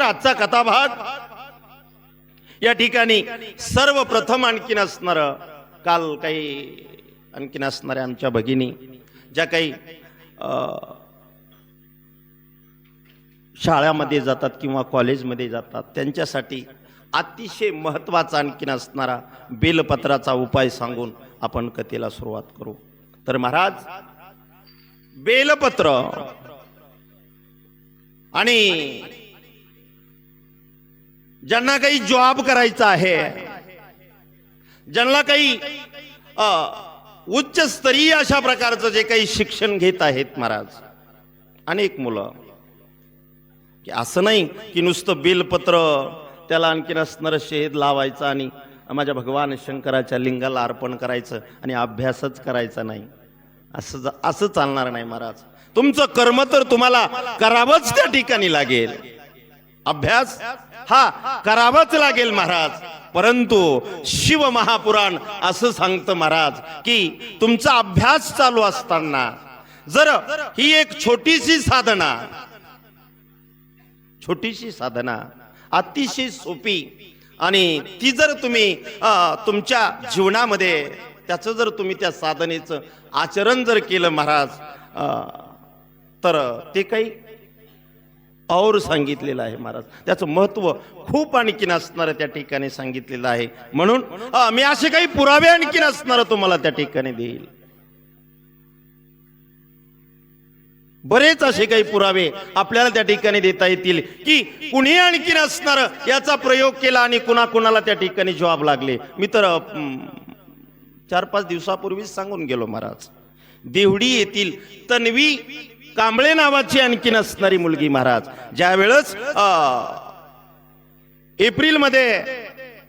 आजचा कथाभाग या ठिकाणी सर्वप्रथम आणखीन असणार, काल काही आणखीन असणाऱ्या आमच्या भगिनी ज्या काही शाळेमध्ये जातात किंवा कॉलेजमध्ये जातात त्यांच्यासाठी अतिशय महत्त्वाचा आणखीन असणारा बेलपत्राचा उपाय सांगून आपण कथेला सुरुवात करू। तर महाराज, बेलपत्र आणि ज्यांना काही जॉब करायचा आहे, ज्यांना काही उच्च स्तरीय अशा प्रकारचं जे काही शिक्षण घेत आहेत महाराज, अनेक मुलं, की असं नाही की नुसतं बेलपत्र त्याला आणखीन असणारं शहद लावायचं आणि माझ्या भगवान शंकराच्या लिंगाला अर्पण करायचं आणि अभ्यासच करायचा नाही, असं चालणार नाही महाराज। तुमचं कर्म तर तुम्हाला करावंच त्या ठिकाणी लागेल, अभ्यास हा करावाच लागेल महाराज। परंतु शिव महापुराण असं सांगतं महाराज की तुमचा अभ्यास चालू असताना जर ही एक छोटीशी साधना अतिशय सोपी आणि ती जर तुम्ही तुमच्या जीवनामध्ये त्याचं जर तुम्ही त्या साधनेचं आचरण जर केलं महाराज, तर ते काही और सांगितलेलं आहे महाराज। त्याचं महत्व खूप आणखीन असणार त्या ठिकाणी सांगितलेलं आहे। म्हणून मी असे काही पुरावे आणखीन असणार तुम्हाला त्या ठिकाणी देईल, बरेच असे काही पुरावे आपल्याला त्या ठिकाणी देता येतील की कुणी आणखीन असणार याचा प्रयोग केला आणि कुणाकुणाला त्या ठिकाणी जॉब लागले। मी तर 4-5 दिवसापूर्वीच सांगून गेलो महाराज, देवडी येथील तन्वी कांबळे नावाची आणखीन असणारी मुलगी महाराज, ज्या वेळेस एप्रिल मध्ये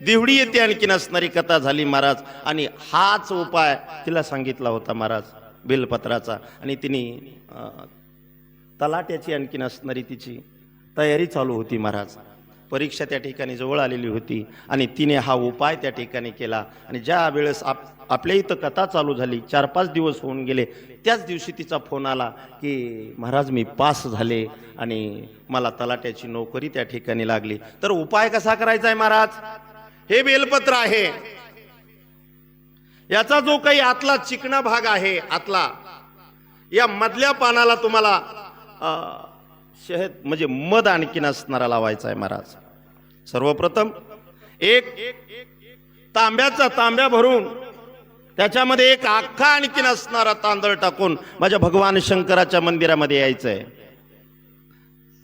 देवडी येथे आणखीन असणारी कथा झाली महाराज, आणि हाच उपाय तिला सांगितला होता महाराज बेलपत्राचा, आणि तिने तलाट्याची आणखीन असणारी तिची तयारी चालू होती महाराज। परीक्षा त्या ठिकाणी जवळ आलेली होती आणि तिने हा उपाय त्या ठिकाणी केला, आणि ज्या वेळेस आपल्या इथं कथा चालू झाली 4-5 दिवस होऊन गेले, त्याच दिवशी तिचा फोन आला की महाराज मी पास झाले आणि मला तलाट्याची नोकरी त्या ठिकाणी लागली। तर उपाय कसा करायचा आहे महाराज? हे बेलपत्र आहे, याचा जो काही आतला चिकना भाग आहे, आतला या मधल्या पानाला तुम्हाला शहद म्हणजे मध आणखीन असणारा लावायचा आहे महाराज। सर्वप्रथम एक तांब्या भरून त्याच्यामध्ये एक अख्खा आणखीन असणारा तांदळ टाकून माझ्या भगवान शंकराच्या मंदिरामध्ये यायचं आहे।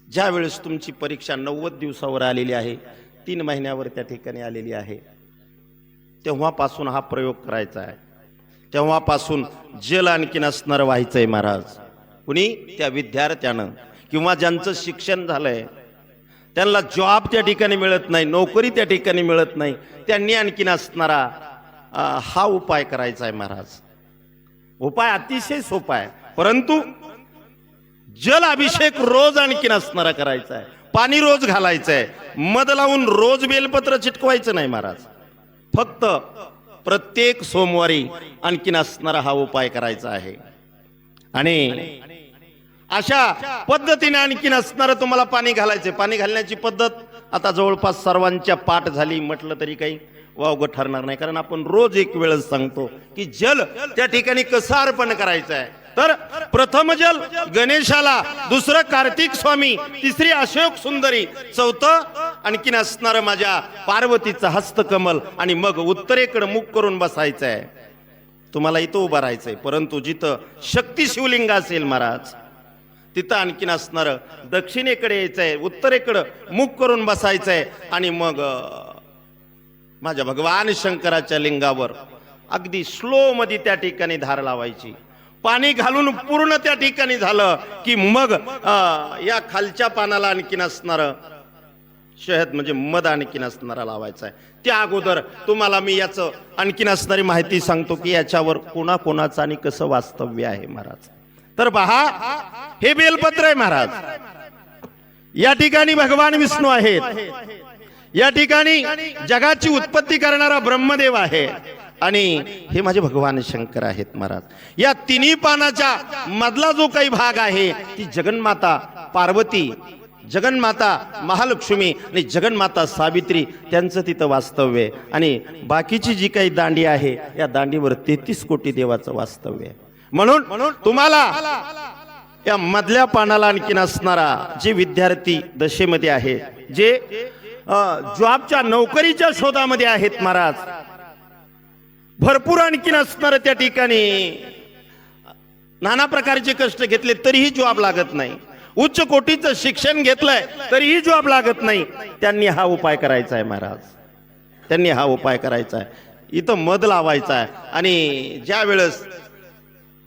ज्या वेळेस तुमची परीक्षा 90 दिवसावर आलेली आहे, 3 महिन्यावर त्या ठिकाणी आलेली आहे, तेव्हापासून हा प्रयोग करायचा आहे। तेव्हापासून जल आणखीन असणार व्हायचंय महाराज। कुणी? त्या विद्यार्थ्यानं किंवा ज्यांचं शिक्षण झालंय, त्यांना जॉब त्या ठिकाणी मिळत नाही, नोकरी त्या ठिकाणी मिळत नाही, त्यांनी आणखीन असणारा हा उपाय करायचा आहे महाराज। उपाय अतिशय सोपा आहे, परंतु जल अभिषेक रोज आणखीन असणारा करायचा आहे, पाणी रोज घालायचं आहे, मध लावून रोज बेलपत्र चिटकवायचं नाही महाराज। फक्त प्रत्येक सोमवारी आणखीन असणारा हा उपाय करायचा आहे, आणि अशा पद्धतीने आणखीन असणारं तुम्हाला पाणी घालायचे। पाणी घालण्याची पद्धत आता जवळपास सर्वांच्या पाठ झाली म्हटलं तरी काही वावगं ठरणार नाही, कारण आपण रोज एक वेळच सांगतो की जल त्या ठिकाणी कसं अर्पण करायचं आहे। तर प्रथम जल गणेशाला, दुसरं कार्तिक स्वामी, तिसरी अशोक सुंदरी, चौथं आणखीन असणारं माझ्या पार्वतीचं हस्तकमल, आणि मग उत्तरेकडे मुख करून बसायचं आहे। तुम्हाला इथं उभं राहायचंय, परंतु जिथं शक्ती शिवलिंग असेल महाराज तिथं आणखीन असणारं दक्षिणेकडे यायचंय, उत्तरेकडे मुख करून बसायचंय, आणि मग माझ्या भगवान शंकराच्या लिंगावर अगदी स्लो मध्ये त्या ठिकाणी धार लावायची। पाणी घालून पूर्ण त्या ठिकाणी झालं की मग या खालच्या पानाला आणखीन असणारं शहद म्हणजे मध आणखीन असणारा लावायचा आहे। त्या अगोदर तुम्हाला मी याचं आणखीन असणारी माहिती सांगतो की याच्यावर कोणाकोणाचं आणि कसं वास्तव्य आहे महाराज। तर पहा, हे बेलपत्र आहे महाराज, या ठिकाणी भगवान विष्णू आहेत, या ठिकाणी जगाची उत्पत्ती करणारा ब्रह्मदेव आहे, आणि हे माझे भगवान शंकर आहेत महाराज। या तिन्ही पानाच्या मधला जो काही भाग आहे ती जगन्माता पार्वती जगन्माता महालक्ष्मी आणि जगन्माता सावित्री त्यांचं तिथं वास्तव्य आहे. आणि बाकीची जी काही दांडी आहे या दांडीवर 33 कोटी देवाचं वास्तव्य आहे. म्हणून तुम्हाला या मधल्या पानाला आणखीन असणारा जे विद्यार्थी दशेमध्ये आहे, जे जॉबच्या नोकरीच्या शोधामध्ये आहेत महाराज, भरपूर आणखीन असणार त्या ठिकाणी नाना प्रकारचे कष्ट घेतले तरीही जॉब लागत नाही, उच्च कोटीचं शिक्षण घेतलंय तरीही जॉब लागत नाही, त्यांनी हा उपाय करायचा आहे महाराज. त्यांनी हा उपाय करायचा आहे. इथं मध लावायचा आहे. आणि ज्या वेळेस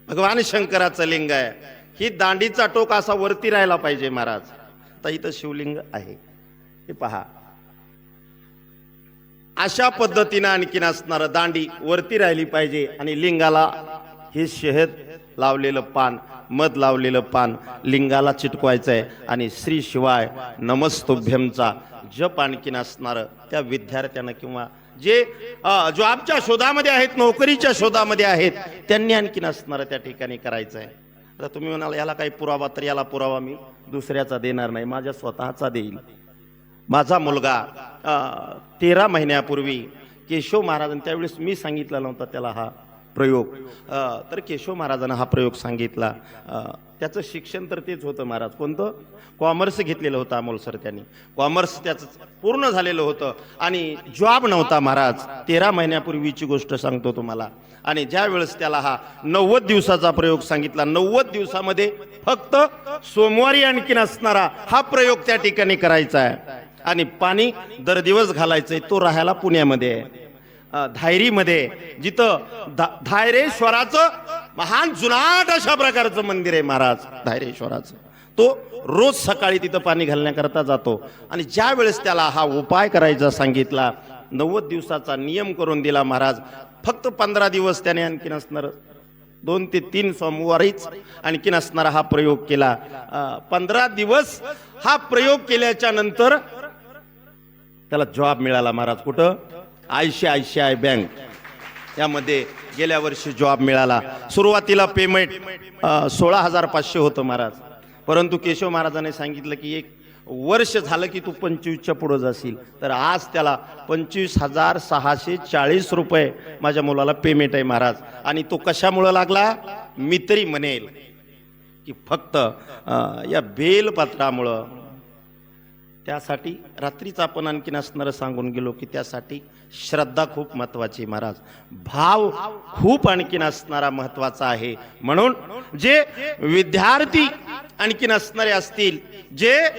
भगवान शंकराचं लिंग आहे, ही दांडीचा टोक असा वरती राहायला पाहिजे महाराज. आता इथं शिवलिंग आहे, हे पहा. अशा पद्धतीनं आणखीन असणारं दांडी वरती राहिली पाहिजे. आणि लिंगाला हे शहद लावलेलं पान, मध लावलेलं पान लिंगाला चिटकवायचं आहे. आणि श्री शिवाय नमस्तुभ्यमचा जप आणखीन असणारं त्या विद्यार्थ्यांना किंवा जे जॉबच्या शोधामध्ये आहेत, नोकरीच्या शोधामध्ये आहेत, त्यांनी आणखीन असणारं त्या ठिकाणी करायचं आहे. आता तुम्ही म्हणाल याला काही पुरावा, तर याला पुरावा मी दुसऱ्याचा देणार नाही, माझ्या स्वतःचा देईल. माझा मुलगा 13 महिन्यापूर्वी केशव महाराजांनी, त्यावेळेस मी सांगितला नव्हता त्याला हा प्रयोग, तर केशव महाराजांना हा प्रयोग सांगितला. त्याचं शिक्षण तर तेच होतं महाराज. कोणतं? कॉमर्स घेतलेलं होतं अमोल सर. त्यांनी कॉमर्स त्याचं पूर्ण झालेलं होतं आणि जॉब नव्हता महाराज. 13 महिन्यापूर्वीची गोष्ट सांगतो तुम्हाला. आणि ज्या वेळेस त्याला हा 90 दिवसाचा प्रयोग सांगितला, 90 दिवसामध्ये फक्त सोमवारी आणखीन असणारा हा प्रयोग त्या ठिकाणी करायचा आहे. आणि पाणी दर दिवस घालायचंय. तो राहायला पुण्यामध्ये आहे, धायरीमध्ये, जिथं धायरेश्वराचं महान जुनाट अशा प्रकारचं मंदिर आहे महाराज धायरेश्वराचं. तो रोज सकाळी तिथं पाणी घालण्याकरता जातो. आणि ज्या वेळेस त्याला हा उपाय करायचा सांगितला, 90 दिवसाचा नियम करून दिला महाराज. फक्त 15 दिवस त्याने आणखीन असणार 2 ते 3 सोमवारीच आणखीन असणारा हा प्रयोग केला. 15 दिवस हा प्रयोग केल्याच्या नंतर त्याला जॉब मिळाला महाराज. कुठं? ICICI बँक यामध्ये गेल्या वर्षी जॉब मिळाला. सुरुवातीला पेमेंट 16,500 होतं महाराज. परंतु केशव महाराजांनी सांगितलं की 1 वर्ष झालं की तू 25च्या पुढे जाशील. तर आज त्याला 25,640 रुपये माझ्या मुलाला पेमेंट आहे महाराज. आणि तो कशामुळं लागला? मी तरी म्हणेल की फक्त या बेलपत्रामुळं. त्यासाठी रात्रीच आपण आणखीन असणारं सांगून गेलो की त्यासाठी श्रद्धा खूप महत्वाची महाराज, भाव खूप आणखीन असणारा महत्वाचा आहे. म्हणून जे विद्यार्थी आणखीन असणारे असतील, जे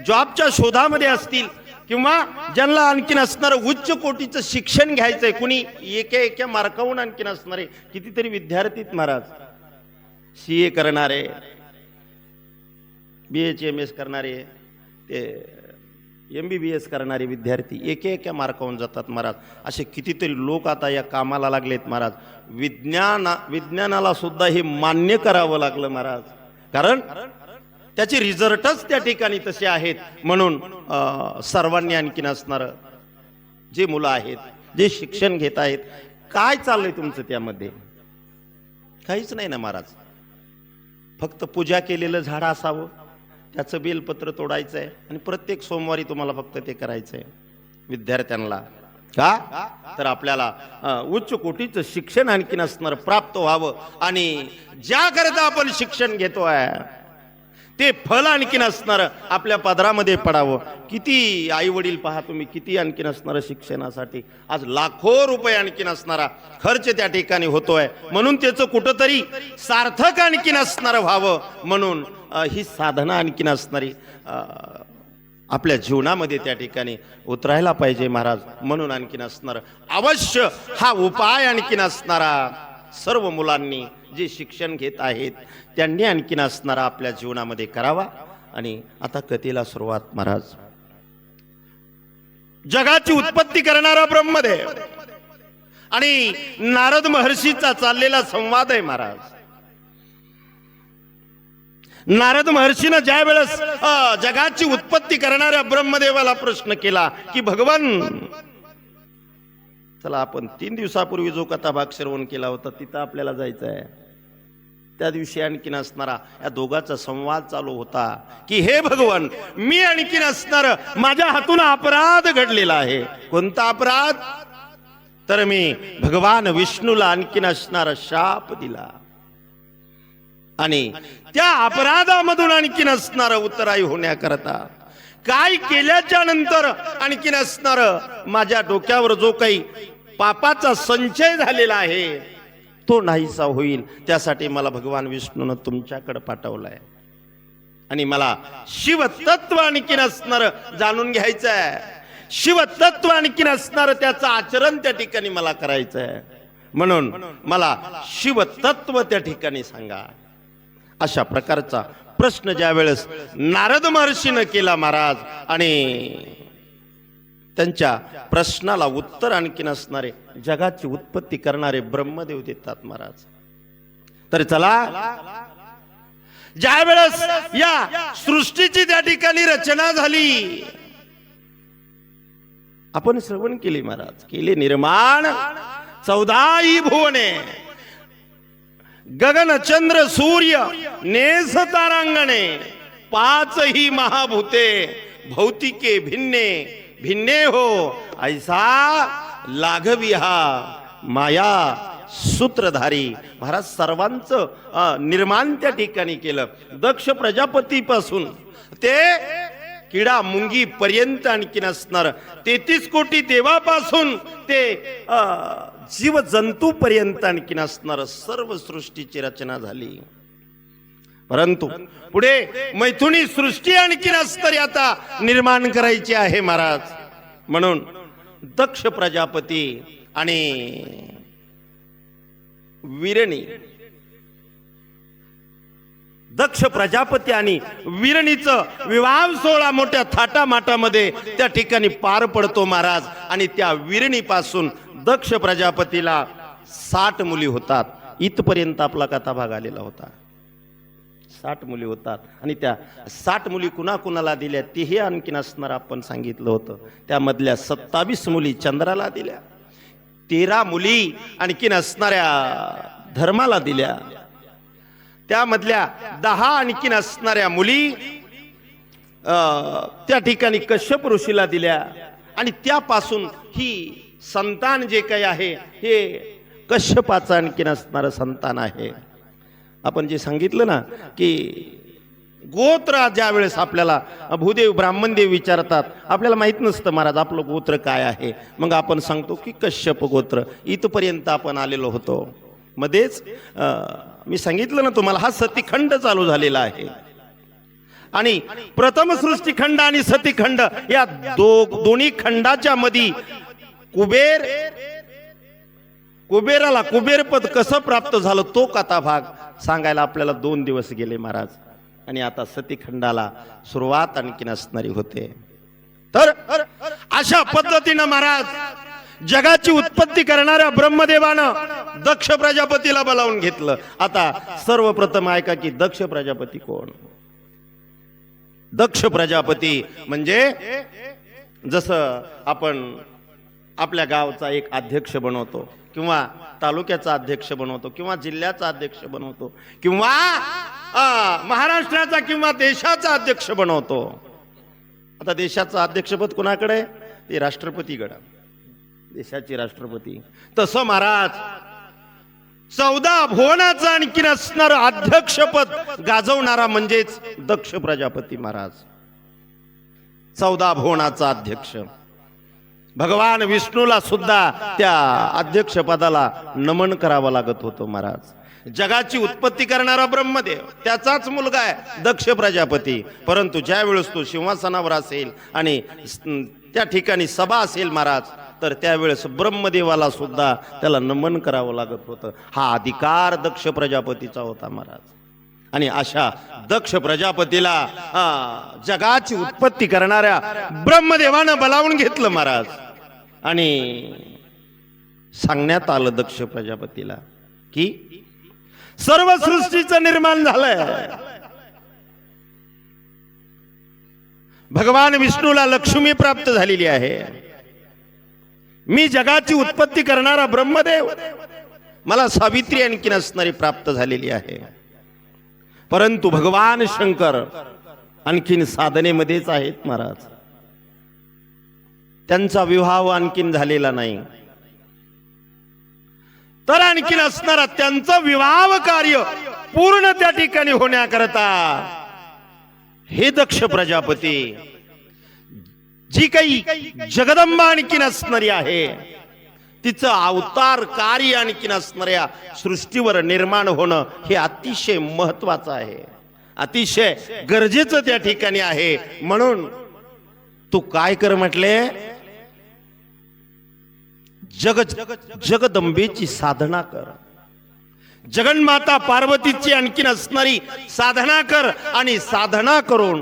जॉबच्या शोधामध्ये असतील किंवा ज्यांना आणखीन असणारं उच्च कोटीचं शिक्षण घ्यायचंय, कुणी एका मार्कावून आणखीन असणारे कितीतरी विद्यार्थीत महाराज, CA करणारे, BHMS करणारे, ते MBBS करणारे विद्यार्थी एका मार्कावून जातात महाराज. असे कितीतरी लोक आता या कामाला लागलेत महाराज. विज्ञानाला सुद्धा हे मान्य करावं लागलं महाराज, कारण त्याचे रिझल्टच त्या ठिकाणी तसे आहेत. म्हणून सर्वांनी आणखीन असणारं जे मुलं आहेत, जे शिक्षण घेत आहेत, काय चाललंय तुमचं त्यामध्ये? काहीच नाही ना महाराज. फक्त पूजा केलेलं झाड असावं, त्याचं बेलपत्र तोडायचं आहे आणि प्रत्येक सोमवारी तुम्हाला फक्त ते करायचं आहे विद्यार्थ्यांना. का? तर आपल्याला उच्च कोटीचं शिक्षण आणखीन असणार प्राप्त व्हावं. आणि ज्या करता आपण शिक्षण घेतोय ते फल आणखीन असणार आपल्या पदरामध्ये पडावं. किती आई वडील पहा तुम्ही, किती आणखीन असणार शिक्षणासाठी आज लाखो रुपये आणखीन असणारा खर्च त्या ठिकाणी होतोय. म्हणून त्याचं कुठंतरी सार्थक आणखीन असणार व्हावं म्हणून ही साधना आणखीन असणारी आपल्या जीवनामध्ये त्या ठिकाणी उतरायला पाहिजे महाराज. म्हणून आणखीन असणार अवश्य हा उपाय आणखीन असणारा सर्व मुलांनी जे शिक्षण घेत आहेत त्यांनी आणखीन असणारा आपल्या जीवनामध्ये करावा. आणि आता कथेला सुरुवात महाराज. जगाची उत्पत्ती करणारा ब्रह्मदेव आणि नारद महर्षीचा चाललेला संवाद आहे महाराज. नारद महर्षीनं ज्या वेळेस जगाची उत्पत्ती करणाऱ्या ब्रह्मदेवाला प्रश्न केला की भगवान, चला आपण 3 दिवसापूर्वी जो कथाभाग श्रवण केला होता तिथं आपल्याला जायचं आहे. त्या दिवशी आणखीन असणारा या दोघांचा संवाद चालू होता की हे भगवान, मी आणखीन असणार, माझ्या हातून अपराध घडलेला आहे. कोणता अपराध? तर मी भगवान विष्णूला आणखीन असणारा शाप दिला आणि त्या अपराधामधून आणखीन असणार उतराई होण्याकरता काय केल्याच्या नंतर आणखीन असणार माझ्या डोक्यावर जो काही पापाचा संचय झालेला आहे तो नाहीसा होईल, त्यासाठी मला भगवान विष्णूने तुमच्याकडे पाठवलाय आणि मला शिवतत्व आणखीन असणार जाणून घ्यायचं आहे. शिवतत्व आणखीन असणार त्याचं आचरण त्या ठिकाणी मला करायचं आहे, म्हणून मला शिवतत्व त्या ठिकाणी सांगा. अशा प्रकारचा प्रश्न ज्या वेळेस नारद महर्षीने केला महाराज, आणि त्यांच्या प्रश्नाला उत्तर आणखीन असणारे जगाची उत्पत्ती करणारे ब्रह्मदेव देतात महाराज. तर चला, ज्या वेळेस या सृष्टीची त्या ठिकाणी रचना झाली, आपण श्रवण केले महाराज, केले निर्माण 14 भुवने, गगन चंद्र सूर्य नेस तारांगणे, 5 महाभूते भौतिके भिन्ने भिन्ने हो, ऐसा लाघवी हा माया सूत्रधारी. महाराज सर्वांचं निर्माण त्या ठिकाणी केलं. दक्ष प्रजापतीपासून ते किडा मुंगी पर्यंत आणखीन असणार 33 कोटी देवापासून ते जीव जंतू पर्यंत आणखीन असणार सर्व सृष्टीची रचना झाली. परंतु पुढे मैथुनी सृष्टी आणखीन असणारी आता निर्माण करायची आहे महाराज. म्हणून दक्ष प्रजापती आणि वीरणी, दक्ष प्रजापती आणि वीरणीचं विवाह सोहळा मोठ्या थाटामाटामध्ये त्या ठिकाणी पार पडतो महाराज. आणि त्या वीरणीपासून दक्ष प्रजापतीला 60 मुली होतात. इथपर्यंत आपला कथाभाग आलेला होता. 60 मुली होतात आणि त्या 60 मुली कुणाकुणाला दिल्या तेही आणखीन असणार आपण सांगितलं होतं. त्यामधल्या 27 मुली चंद्राला दिल्या, 13 मुली आणखीन असणाऱ्या धर्माला दिल्या, त्यामधल्या 10 आणखीन असणाऱ्या मुली त्या ठिकाणी कश्यप ऋषीला दिल्या. आणि त्यापासून ही संतान जे काही आहे हे कश्यपाचं आणखीन असणारं संतान आहे. आपण जे सांगितलं ना की गोत्र ज्या वेळेस आपल्याला भूदेव ब्राह्मणदेव विचारतात, आपल्याला माहित नसतं महाराज आपलं गोत्र काय आहे, मग आपण सांगतो की कश्यप गोत्र. इथपर्यंत आपण आलेलो होतो. मध्येच मी सांगितलं ना तुम्हाला हा सतीखंड चालू झालेला आहे. आणि प्रथम सृष्टीखंड आणि सतीखंड या दोन्ही खंडाच्या मध्ये कुबेराला कुबेरपद कसं प्राप्त झालं तो कथाभाग सांगायला आपल्याला 2 दिवस गेले महाराज. आणि आता सतीखंडाला सुरुवात आणखीन असणारी होते. तर अशा पद्धतीनं महाराज जगाची उत्पत्ती करणाऱ्या ब्रह्मदेवानं दक्ष प्रजापतीला बोलावून घेतलं. आता सर्वप्रथम ऐका की दक्ष प्रजापती कोण. दक्ष प्रजापती म्हणजे जसं आपण आपल्या गावचा एक अध्यक्ष बनवतो किंवा तालुक्याचा अध्यक्ष बनवतो किंवा जिल्ह्याचा अध्यक्ष बनवतो किंवा महाराष्ट्राचा किंवा देशाचा अध्यक्ष बनवतो. आता देशाचं अध्यक्षपद कुणाकडे आहे? ते राष्ट्रपतीकडे, देशाची राष्ट्रपती. तसं महाराज 14 भुवनाचं आणखीन असणार अध्यक्षपद गाजवणारा म्हणजेच दक्ष प्रजापती महाराज. 14 भुवनाचा अध्यक्ष. भगवान विष्णूला सुद्धा त्या अध्यक्ष पदाला नमन करावं लागत होतं महाराज. जगाची उत्पत्ती करणारा ब्रह्मदेव त्याचाच मुलगा आहे दक्ष प्रजापती. परंतु ज्या वेळेस तो सिंहासनावर असेल आणि त्या ठिकाणी सभा असेल महाराज, तर त्यावेळेस ब्रह्मदेवाला सुद्धा त्याला नमन करावं लागत होतं. हा अधिकार दक्ष प्रजापतीचा होता महाराज. आणि अशा दक्ष प्रजापतीला जगाची उत्पत्ती करणाऱ्या ब्रह्मदेवानं बोलावून घेतलं महाराज. आणि सांगण्यात आलं दक्ष प्रजापतीला की सर्व सृष्टीचं निर्माण झालंय. भगवान विष्णूला लक्ष्मी प्राप्त झालेली आहे. मी जगाची उत्पत्ती करणारा ब्रह्मदेव, मला सावित्री आणखीन असणारी प्राप्त झालेली आहे. परंतु भगवान शंकर आणखीन साधनेमध्येच आहेत महाराज. त्यांचा विवाह आणखीन झालेला नाही, तर आणखीन असणारा त्यांचं विवाह कार्य पूर्ण त्या ठिकाणी होण्याकरता हे दक्ष प्रजापती जी काही जगदंबा आणखीन असणारी आहे, तिचं अवतार कार्य आणखीन असणाऱ्या सृष्टीवर निर्माण होणं हे अतिशय महत्वाचं आहे, अतिशय गरजेचं त्या ठिकाणी आहे. म्हणून तू काय कर म्हटले, जगदंबेची साधना कर, जगन्माता पार्वतीची आणखीन असणारी साधना कर आणि साधना करून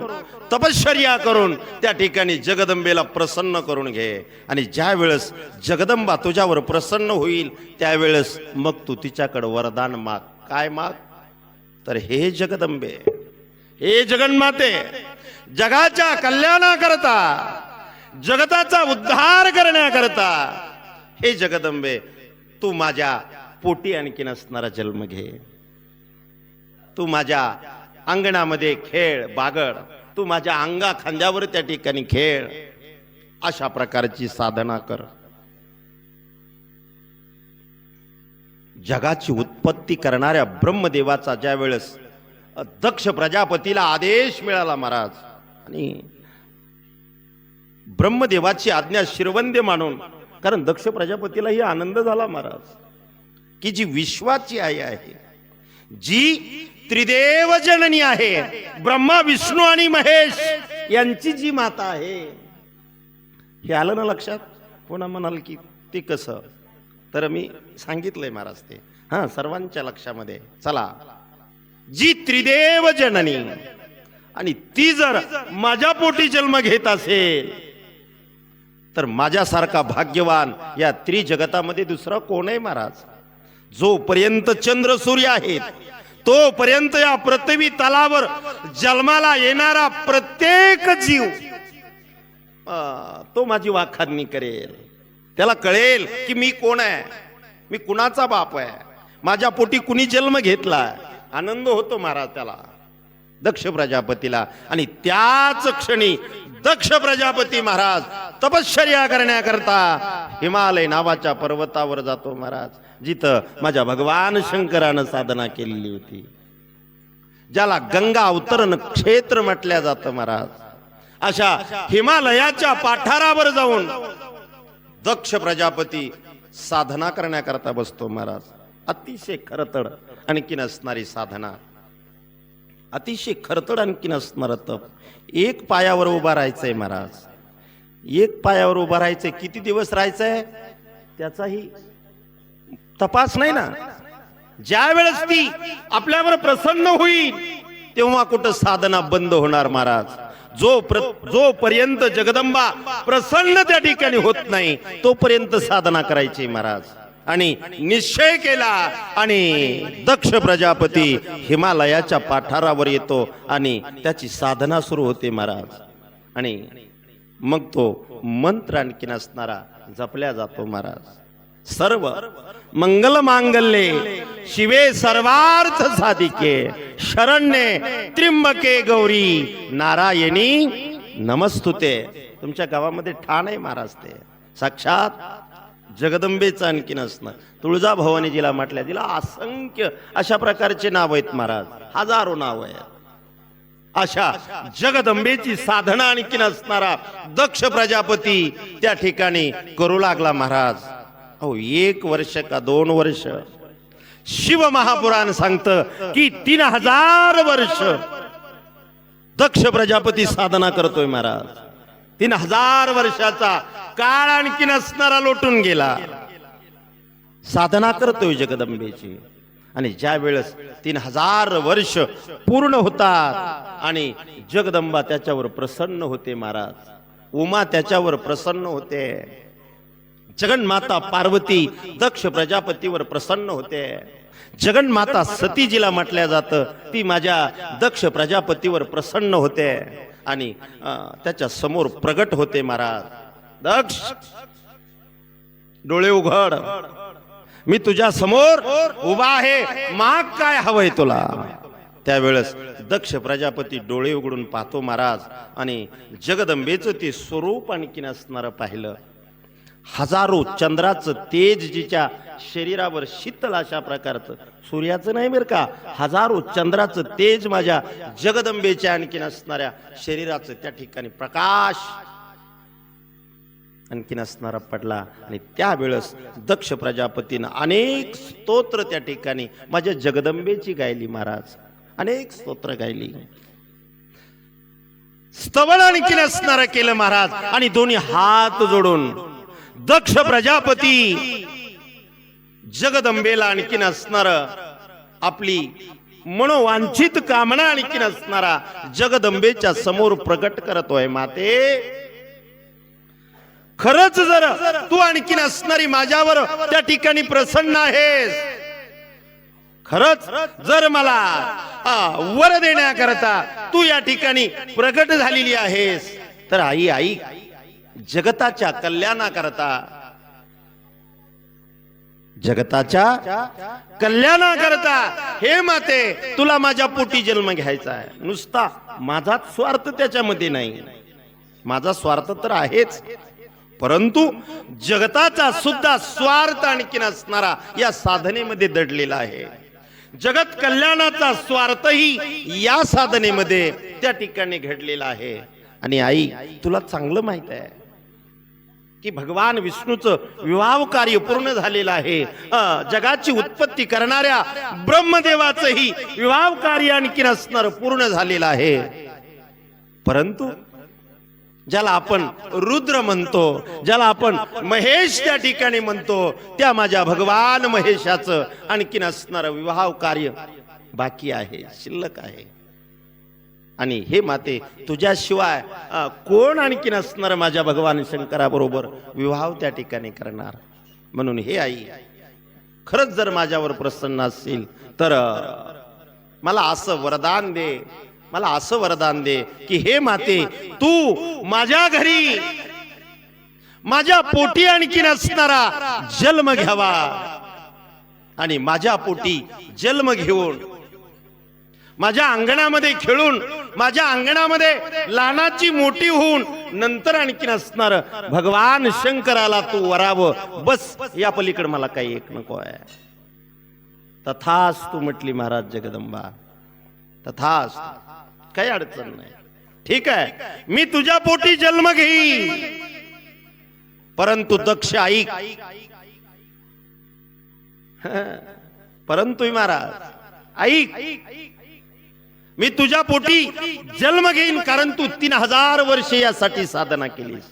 तपश्चर्या करून त्या ठिकाणी जगदंबेला प्रसन्न करून घे. आणि ज्या वेळेस जगदंबा तुझ्यावर प्रसन्न होईल त्यावेळेस मग तू तिच्याकडे वरदान माग. काय माग तर, हे जगदंबे, हे जगन्माते, जगाच्या कल्याणाकरता, जगताचा उद्धार करण्याकरता हे जगदंबे तू माझ्या पोटी आणखीन असणारा जन्म घे, तू माझ्या अंगणामध्ये खेळ बागड, तू माझ्या अंगा खांद्यावर त्या ठिकाणी खेळ, अशा प्रकारची साधना कर. जगाची उत्पत्ती करणाऱ्या ब्रह्मदेवाचा ज्या वेळेस दक्ष प्रजापतीला आदेश मिळाला महाराज, आणि ब्रह्मदेवाची आज्ञा शिरवंद्य मानून, कारण दक्ष प्रजापतीलाही आनंद झाला महाराज की जी विश्वाची आई आहे, जी त्रिदेव जननी आहे, ब्रह्मा विष्णू आणि महेश यांची जी माता आहे, हे आलं ना लक्षात. कोणा म्हणाल की ते कसं, तर मी सांगितलंय महाराज ते, हा सर्वांच्या लक्षामध्ये. चला, जी त्रिदेव जननी आणि ती जर माझ्या पोटी जन्म घेत असेल तर माझ्यासारखा भाग्यवान या त्रिजगतामध्ये दुसरा कोण आहे महाराज. जोपर्यंत चंद्र सूर्य आहेत तोपर्यंत या पृथ्वी तलावर जन्माला येणारा प्रत्येक जीव तो माझी वाखाणणी करेल. त्याला कळेल की मी कोण आहे, मी कुणाचा बाप आहे, माझ्या पोटी कुणी जन्म घेतला. आनंद होतो महाराज त्याला, दक्ष प्रजापतीला. आणि त्याच क्षणी दक्ष प्रजापती महाराज तपश्चर्या करण्याकरता हिमालय नावाच्या पर्वतावर जातो महाराज, जिथं माझ्या भगवान शंकरानं साधना केलेली होती, ज्याला गंगा अवतरण क्षेत्र म्हटल्या जातं महाराज. अशा हिमालयाच्या पाठारावर जाऊन दक्ष प्रजापती साधना करण्याकरता बसतो महाराज. अतिशय खरतड आणखीन असणारी साधना, अतिशय खरतड आणखीन असणार तप. एक पायावर उभा राहायचंय महाराज, एक पायावर उभा राहायचंय. किती दिवस राहायचंय त्याचाही तपास नाही ना. ज्या वेळेस ती आपल्यावर प्रसन्न होईल तेव्हा कुठं साधना बंद होणार महाराज. जोपर्यंत जगदंबा प्रसन्न त्या ठिकाणी होत नाही तोपर्यंत साधना करायची महाराज. आणि निश्चय केला आणि दक्ष प्रजापती हिमालयाच्या पाठारावर येतो आणि त्याची साधना सुरू होते महाराज. आणि मग तो मंत्र आणखीन असणारा जपल्या जातो महाराज. सर्व मंगल मांगल्ये शिवे सर्वार्थ साधिके शरण्ये त्र्यंबके गौरी नारायणी नमस्तुते. तुमच्या गावामध्ये ठाण आहे महाराज, ते साक्षात जगदंबेचं आणखीन असणं. तुळजाभवानीजीला म्हटल्या, तिला असंख्य अशा प्रकारचे नाव आहेत महाराज, हजारो नाव आहेत. अशा जगदंबेची साधना आणखीन असणारा दक्ष प्रजापती त्या ठिकाणी करू लागला महाराज. हो, 1 वर्ष का 2 वर्ष, शिव महापुराण सांगतं की 3000 वर्ष दक्ष प्रजापती साधना करतोय महाराज. 3000 वर्षाचा काळ आणखीन असणारा लोटून गेला, साधना करतोय जगदंबेची. आणि ज्या वेळेस 3000 वर्ष पूर्ण होतात आणि जगदंबा त्याच्यावर प्रसन्न होते महाराज, उमा त्याच्यावर प्रसन्न होते, जगन्माता पार्वती दक्ष प्रजापतीवर प्रसन्न होते. जगन्माता सती जिला म्हटल्या जातं ती माझ्या दक्ष प्रजापतीवर प्रसन्न होते आणि त्याच्या समोर प्रगट होते महाराज. दक्ष, डोळे उघड, मी तुझ्या समोर उभा आहे, माग काय हवंय तुला. त्यावेळेस दक्ष प्रजापती डोळे उघडून पाहतो महाराज आणि जगदंबेचं ते स्वरूप आणखीन असणारं पाहिलं. हजारो चंद्राचं तेज जिच्या शरीरावर शीतल अशा प्रकारचं, सूर्याचं नाही बरं का, हजारो चंद्राचं तेज माझ्या जगदंबेच्या आणखीन असणाऱ्या शरीराचं त्या ठिकाणी प्रकाश आणखीन असणारा पडला. आणि त्यावेळेस दक्ष प्रजापतीनं अनेक स्तोत्र त्या ठिकाणी माझ्या जगदंबेची गायली महाराज, अनेक स्तोत्र गायली, स्तवन आणखीन असणारं केलं महाराज. आणि दोन्ही हात जोडून दक्ष प्रजापती जगदंबेला आणखीन असणार आपली मनोवांछित कामना आणखीन असणारा जगदंबेच्या समोर प्रकट करतोय. माते, खरंच जर तू आणखीन असणारी माझ्यावर त्या ठिकाणी प्रसन्न आहेस, खरंच जर मला वर देण्याकरता तू या ठिकाणी प्रकट झालेली आहेस, तर आई आई जगताच्या कल्याणाकरता, जगताच्या कल्याणाकरता हे माते तुला माझ्या पोटी जन्म घ्यायचा आहे. नुसता माझाच स्वार्थ त्याच्यामध्ये नाही, माझा स्वार्थ तर आहेच, परंतु जगताचा सुद्धा स्वार्थ आणखीन असणारा या साधनेमध्ये दडलेला आहे. जगत कल्याणाचा स्वार्थही या साधनेमध्ये त्या ठिकाणी घडलेला आहे. आणि आई, तुला चांगलं माहित आहे की भगवान विष्णूचं विवाह कार्य पूर्ण झालेलं आहे. जगाची उत्पत्ती करणाऱ्या ब्रह्मदेवाचंही विवाह कार्य आणखीन असणार पूर्ण झालेलं आहे. परंतु ज्याला आपण रुद्र म्हणतो, ज्याला आपण महेश त्या ठिकाणी म्हणतो, त्या माझ्या भगवान महेशाचं आणखीन असणारं विवाह कार्य बाकी आहे, शिल्लक आहे. आणि हे माते, तुझ्याशिवाय कोण आणखीन असणार माझ्या भगवान शंकराबरोबर विवाह त्या ठिकाणी करणार. म्हणून हे आई, खरंच जर माझ्यावर प्रसन्न असेल तर मला असं वरदान दे, मला असं वरदान दे की हे माते, तू माझ्या घरी माझ्या पोटी आणखीन असणारा जन्म घ्यावा आणि माझ्या पोटी जन्म घेऊन माझ्या अंगणामध्ये खेळून, माझ्या अंगणामध्ये लहानाची मोठी होऊन नंतर आणखीन असणार भगवान शंकराला तू वरावं, बस या पलीकडे मला काही एक नको आहे. तथास्तु म्हटली महाराज जगदंबा, तथास्तु, काही अडचण नाही. ठीक आहे, मी तुझ्या पोटी जन्म घेईन, परंतु दक्ष ऐक, परंतु महाराज ऐक, मी तुझ्या पोटी जन्म घेईन, कारण तू 3000 वर्षे यासाठी साधना केलीस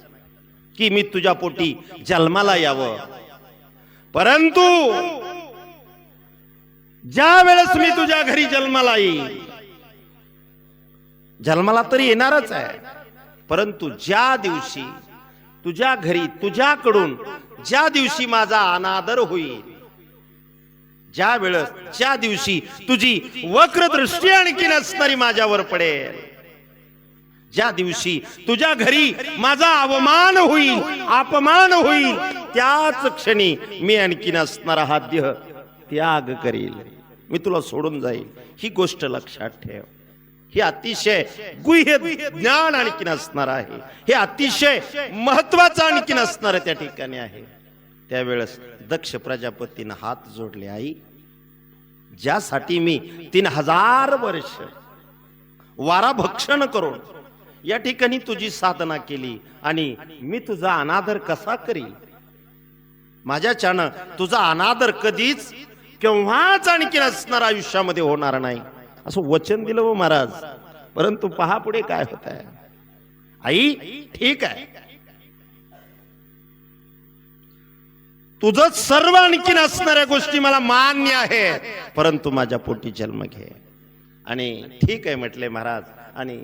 की मी तुझ्या पोटी जन्माला यावं. परंतु ज्या वेळेस मी तुझ्या घरी जन्माला येईन, जन्माला तरी येणारच आहे, परंतु ज्या दिवशी तुझ्या घरी तुझ्याकडून ज्या दिवशी माझा अनादर होईल, ज्या वेळेस ज्या दिवशी तुझी वक्र दृष्टी आणखीन असणारी माझ्यावर पडेल, ज्या दिवशी तुझ्या घरी माझा अवमान होईल, अपमान होईल, त्याच क्षणी मी आणखीन असणारा हा देह त्याग करील, मी तुला सोडून जाईल. ही गोष्ट लक्षात ठेव. हे अतिशय गुह्य ज्ञान आणखीन असणार आहे, हे अतिशय महत्वाचं आणखीन असणार त्या ठिकाणी आहे. त्यावेळेस दक्ष प्रजापतीनं हात जोडले, आई, ज्यासाठी मी 3000 वर्ष वारा भक्षण करून या ठिकाणी तुझी साधना केली आणि मी तुझा अनादर कसा करील, माझ्याच्यानं तुझा अनादर कधीच केव्हाच आणखीन असणार आयुष्यामध्ये होणार नाही, असं वचन दिलं हो महाराज. परंतु पहा पुढे काय होत आहे. आई, ठीक आहे, तुझं सर्व आणखीन असणाऱ्या गोष्टी मला मान्य आहे, परंतु माझ्या पोटी जन्म घे. आणि ठीक आहे म्हटले महाराज. आणि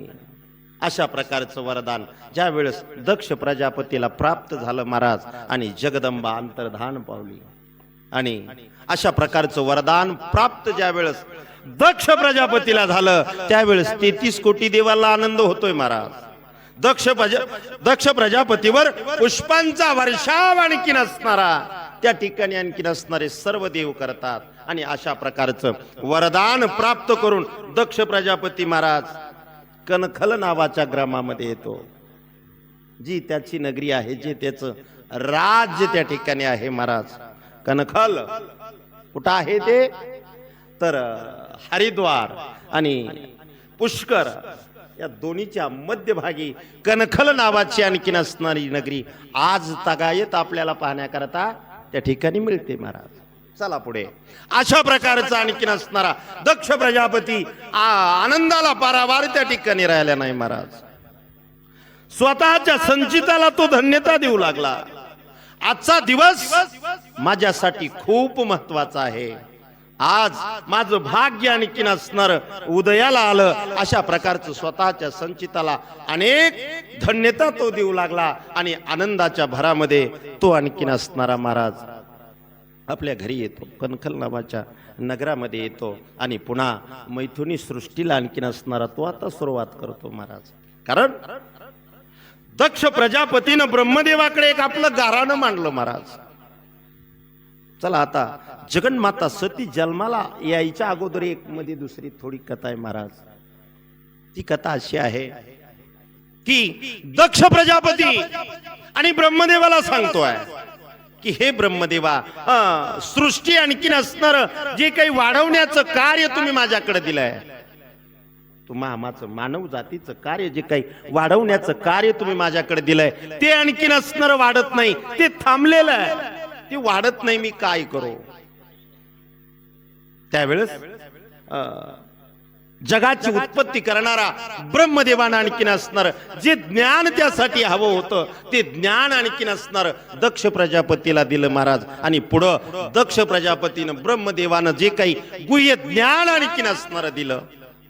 अशा प्रकारचं वरदान ज्या वेळेस दक्ष प्रजापतीला प्राप्त झालं महाराज, आणि जगदंबा अंतर्धान पावली. आणि अशा प्रकारचं वरदान प्राप्त ज्या वेळेस दक्ष प्रजापतीला झालं, त्यावेळेस 33 कोटी देवाला आनंद होतोय महाराज. दक्ष प्रजापतीवर पुष्पांचा वर्षाव आणखीन असणारा त्या ठिकाणी आणखीन असणारे सर्व देव करतात. आणि अशा प्रकारचं वरदान प्राप्त करून दक्ष प्रजापती महाराज कणखल नावाच्या ग्रामामध्ये येतो, जी त्याची नगरी आहे, जे त्याचं राज्य त्या ठिकाणी आहे. महाराज कणखल कुठं आहे ते, तर हरिद्वार आणि पुष्कर या दोन्हीच्या मध्यभागी कणखल नावाची आणखीन असणारी नगरी आज तगायत आपल्याला पाहण्याकरता त्या ठिकाणी मिळते. महाराज चला पुढे. अशा प्रकारचा आणखीन असणारा दक्ष प्रजापती आनंदाला पारावार त्या ठिकाणी राहिला नाही. महाराज स्वतःच्या संचिताला तो धन्यता देऊ लागला. आजचा दिवस माझ्यासाठी खूप महत्वाचा आहे. आज माझं भाग्य आणखीन असणार उदयाला आलं. अशा प्रकारचं स्वतःच्या संचिताला अनेक धन्यता तो देऊ लागला. आणि आनंदाच्या भरामध्ये तो आणखीन असणारा महाराज आपल्या घरी येतो, कणखल नावाच्या नगरामध्ये येतो. आणि पुन्हा मैथुनी सृष्टीला आणखीन असणारा तो आता सुरुवात करतो. महाराज कारण दक्ष प्रजापतीनं ब्रह्मदेवाकडे एक आपलं गाऱ्हाणं मांडलं. महाराज चला आता जगन्माता सती जन्माला यायच्या अगोदर एक मध्ये दुसरी थोडी कथा आहे. महाराज ती कथा अशी आहे की दक्ष प्रजापती आणि ब्रह्मदेवाला सांगतोय की हे ब्रह्मदेवा, सृष्टी आणखीन असणार जे काही वाढवण्याचं कार्य तुम्ही माझ्याकडे दिलंय, तुम्हा मानव जातीचं कार्य जे काही वाढवण्याचं कार्य तुम्ही माझ्याकडे दिलंय ते आणखीन असणार वाढत नाही, ते थांबलेलं आहे, ते वाढत नाही. मी काय करू? त्यावेळेस जगाची उत्पत्ती करणारा ब्रह्मदेवानं आणखीन असणार जे ज्ञान त्यासाठी हवं होतं ते ज्ञान आणखीन असणार दक्ष प्रजापतीला दिलं. महाराज आणि पुढं दक्ष प्रजापतीनं ब्रह्मदेवानं जे काही गुह्य ज्ञान आणखीन असणार दिलं.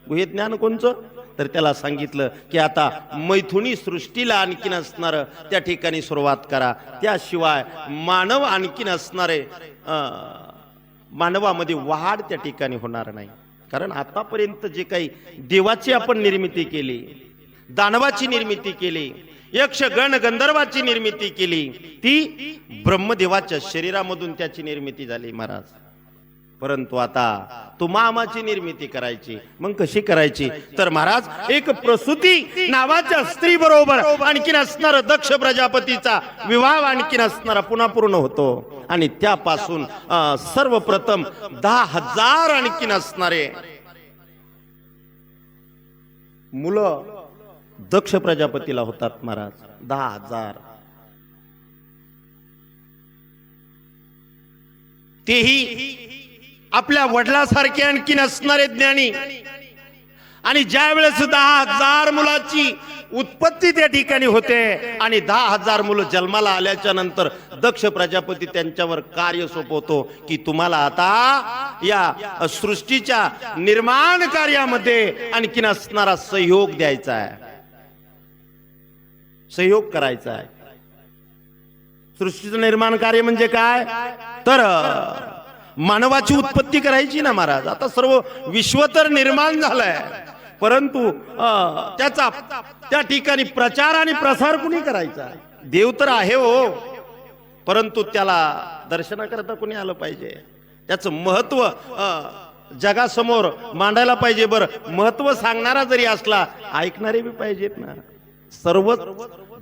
गुह्य ज्ञान कोणचं? तर त्याला सांगितलं की आता मैथुनी सृष्टीला आणखीन असणार त्या ठिकाणी सुरुवात करा. त्याशिवाय मानव आणखीन असणारे मानवामध्ये वाढ त्या ठिकाणी होणार नाही. कारण आतापर्यंत जे काही देवाची आपण निर्मिती केली, दानवाची निर्मिती केली, यक्ष गण गंधर्वाची निर्मिती केली, ती ब्रह्मदेवाच्या शरीरामधून त्याची निर्मिती झाली. महाराज परंतु आता तू मामाची निर्मिती करायची. मग कशी करायची? तर महाराज एक प्रसूती नावाच्या स्त्री बरोबर आणखीन असणार दक्ष प्रजापतीचा विवाह आणखीन असणारा पुन्हा पूर्ण होतो. आणि त्यापासून सर्वप्रथम 10,000 आणखीन असणारे मुलं दक्ष प्रजापतीला होतात. महाराज 10,000. तेही आपल्या वडिलांसारखे आणखीन असणारे ज्ञानी. आणि ज्या वेळेस 10,000 मुलाची उत्पत्ती त्या ठिकाणी होते आणि 10,000 मुलं जन्माला आल्याच्या नंतर दक्ष प्रजापती त्यांच्यावर कार्य सोपवतो की तुम्हाला आता या सृष्टीच्या निर्माण कार्यामध्ये आणखीन असणारा सहयोग द्यायचा आहे, सहयोग करायचा आहे. सृष्टीचं निर्माण कार्य म्हणजे काय? तर मानवाची उत्पत्ती करायची ना. महाराज आता सर्व विश्व तर निर्माण झालंय, परंतु त्याचा त्या ठिकाणी प्रचार आणि प्रसार कुणी करायचा? देव तर आहे हो, परंतु त्याला दर्शनाकरता कुणी आलं पाहिजे, त्याचं महत्व जगासमोर मांडायला पाहिजे. बरं महत्व सांगणारा जरी असला ऐकणारे बी पाहिजेत ना. सर्व